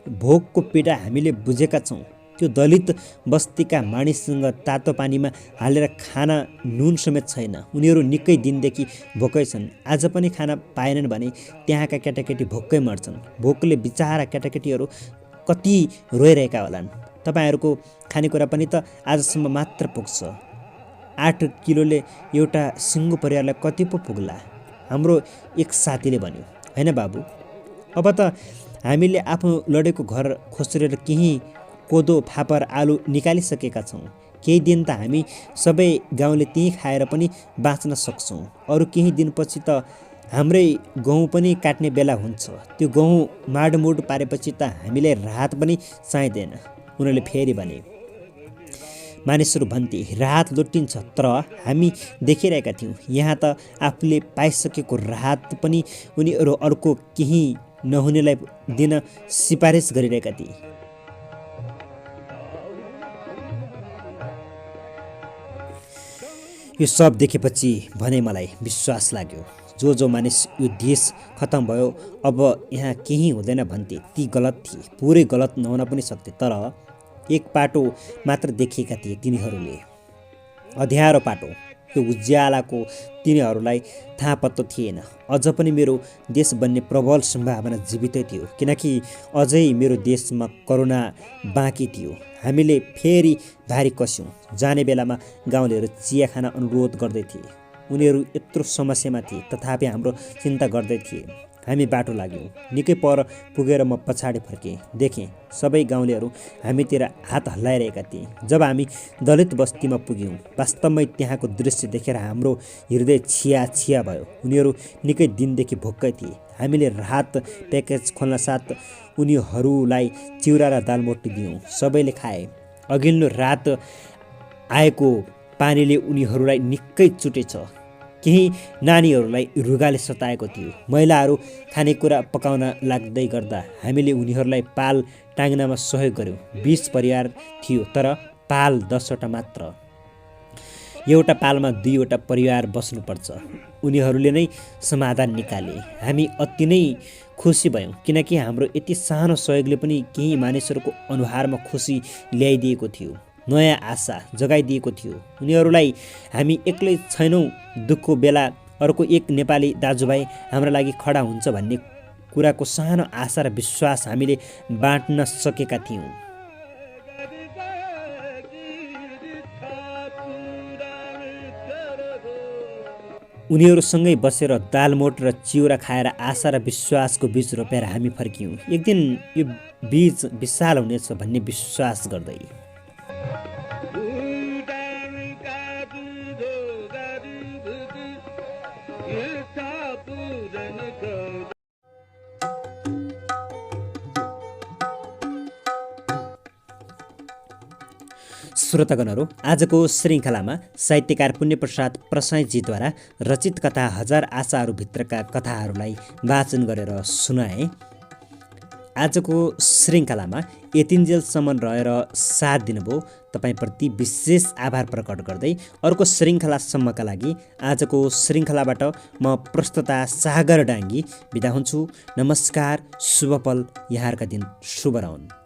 भोकको पीडा हामीले बुझेका छौँ। त्यो दलित बस्तीका मानिससँग तातो पानीमा हालेर खाना नुन समेत छैन। उनीहरू निकै दिनदेखि भोकै छन्। आज पनि खाना पाएनन् भने त्यहाँका केटाकेटी भोकै मर्छन्। भोकले बिचारा केटाकेटीहरू कति रोइरहेका होलान्। तपाईँहरूको खानेकुरा पनि त आजसम्म मात्र पुग्छ। 8 किलोले एउटा सिङ्गो परिवारलाई कति पो पुग्ला? हाम्रो एक साथीले भन्यो। होइन बाबु, अब त हामीले आफ्नो लडेको घर खोस्रेर केही कोदो फापर आलु निकालिसकेका छौँ। केही दिन त हामी सबै गाउँले त्यहीँ खाएर पनि बाँच्न सक्छौँ। अरू केही दिनपछि त हाम्रै गहुँ पनि काट्ने बेला हुन्छ। त्यो गहुँ माडमुड पारेपछि त हामीलाई राहत पनि चाहिँदैन। उनीहरूले फेरि भने। मानिसहरू भन्थे राहत लुटिन्छ, तर हामी देखिरहेका थियौँ यहाँ त आफूले पाइसकेको राहत पनि उनीहरू अर्को केही नहुनेलाई दिन सिफारिस गरिरहेका थिए। यो सब देखेपछि भने मलाई विश्वास लाग्यो। जो मानिस यो देश खतम भयो, अब यहाँ केही हुँदैन भन्थे, ती गलत थिए। पुरै गलत नहुन पनि सक्थे। तर एक पाटो मात्र देखिएका थिए तिनीहरूले, अँध्यारो पाटो। त्यो उज्यालाको तिनीहरूलाई थाहा पत्तो थिएन। अझ पनि मेरो देश बन्ने प्रबल सम्भावना जीवितै थियो, किनकि अझै मेरो देशमा करोना बाँकी थियो। हामीले फेरि भारी कस्यौँ। जाने बेलामा गाउँलेहरू चिया खान अनुरोध गर्दै थिए। उनीहरू यत्रो समस्यामा थिए, तथापि हाम्रो चिन्ता गर्दै थिए। हामी बाटो लाग्यौँ। निकै पर पुगेर म पछाडि फर्केँ। देखेँ सबै गाउँलेहरू हामीतिर हात हल्लाइरहेका थिए। जब हामी दलित बस्तीमा पुग्यौँ, वास्तवमै त्यहाँको दृश्य देखेर हाम्रो हृदय छिया छिया भयो। उनीहरू निकै दिनदेखि भोकै थिए। हामीले राहत प्याकेज खोल्न साथ उनीहरूलाई चिउरा र दालमोटी दियौँ। सबैले खाए। अघिल्लो रात आएको पानीले उनीहरूलाई निकै चुटेछ। केही नानीहरूलाई रुगाले सताएको थियो। महिलाहरू खानेकुरा पकाउन लाग्दै गर्दा हामीले उनीहरूलाई पाल टाङ्नामा सहयोग गर्यौँ। 20 परिवार थियो, तर पाल 10वटा मात्र। एउटा पालमा 2वटा परिवार बस्नुपर्छ। उनीहरूले नै समाधान निकाले। हामी अति नै खुसी भयौँ, किनकि हाम्रो यति सानो सहयोगले पनि केही मानिसहरूको अनुहारमा खुसी ल्याइदिएको थियो, नयाँ आशा जगाइदिएको थियो। उनीहरूलाई हामी एक्लै छैनौँ, दुःखको बेला अर्को एक नेपाली दाजुभाइ हाम्रा लागि खडा हुन्छ भन्ने कुराको सानो आशा र विश्वास हामीले बाँड्न सकेका थियौँ। उनीहरूसँगै बसेर दालमोट र चिउरा खाएर आशा र विश्वासको बीज रोपेर हामी फर्कियौँ, एक दिन यो बीज विशाल हुनेछ भन्ने विश्वास गर्दै। श्रोतागणहरू, आजको श्रृङ्खलामा साहित्यकार पुण्यप्रसाद प्रसाईजीद्वारा रचित कथा हजार आशाहरूभित्रका कथाहरूलाई वाचन गरेर सुनाए। आजको श्रृङ्खलामा यतिन्जेलसम्म रहेर साथ दिनुभयो तपाईँप्रति विशेष आभार प्रकट गर्दै अर्को श्रृङ्खलासम्मका लागि आजको श्रृङ्खलाबाट म प्रस्तुता सागर डाङ्गी बिदा हुन्छु। नमस्कार, शुभ पल, यहाँहरूका दिन शुभ रहन्।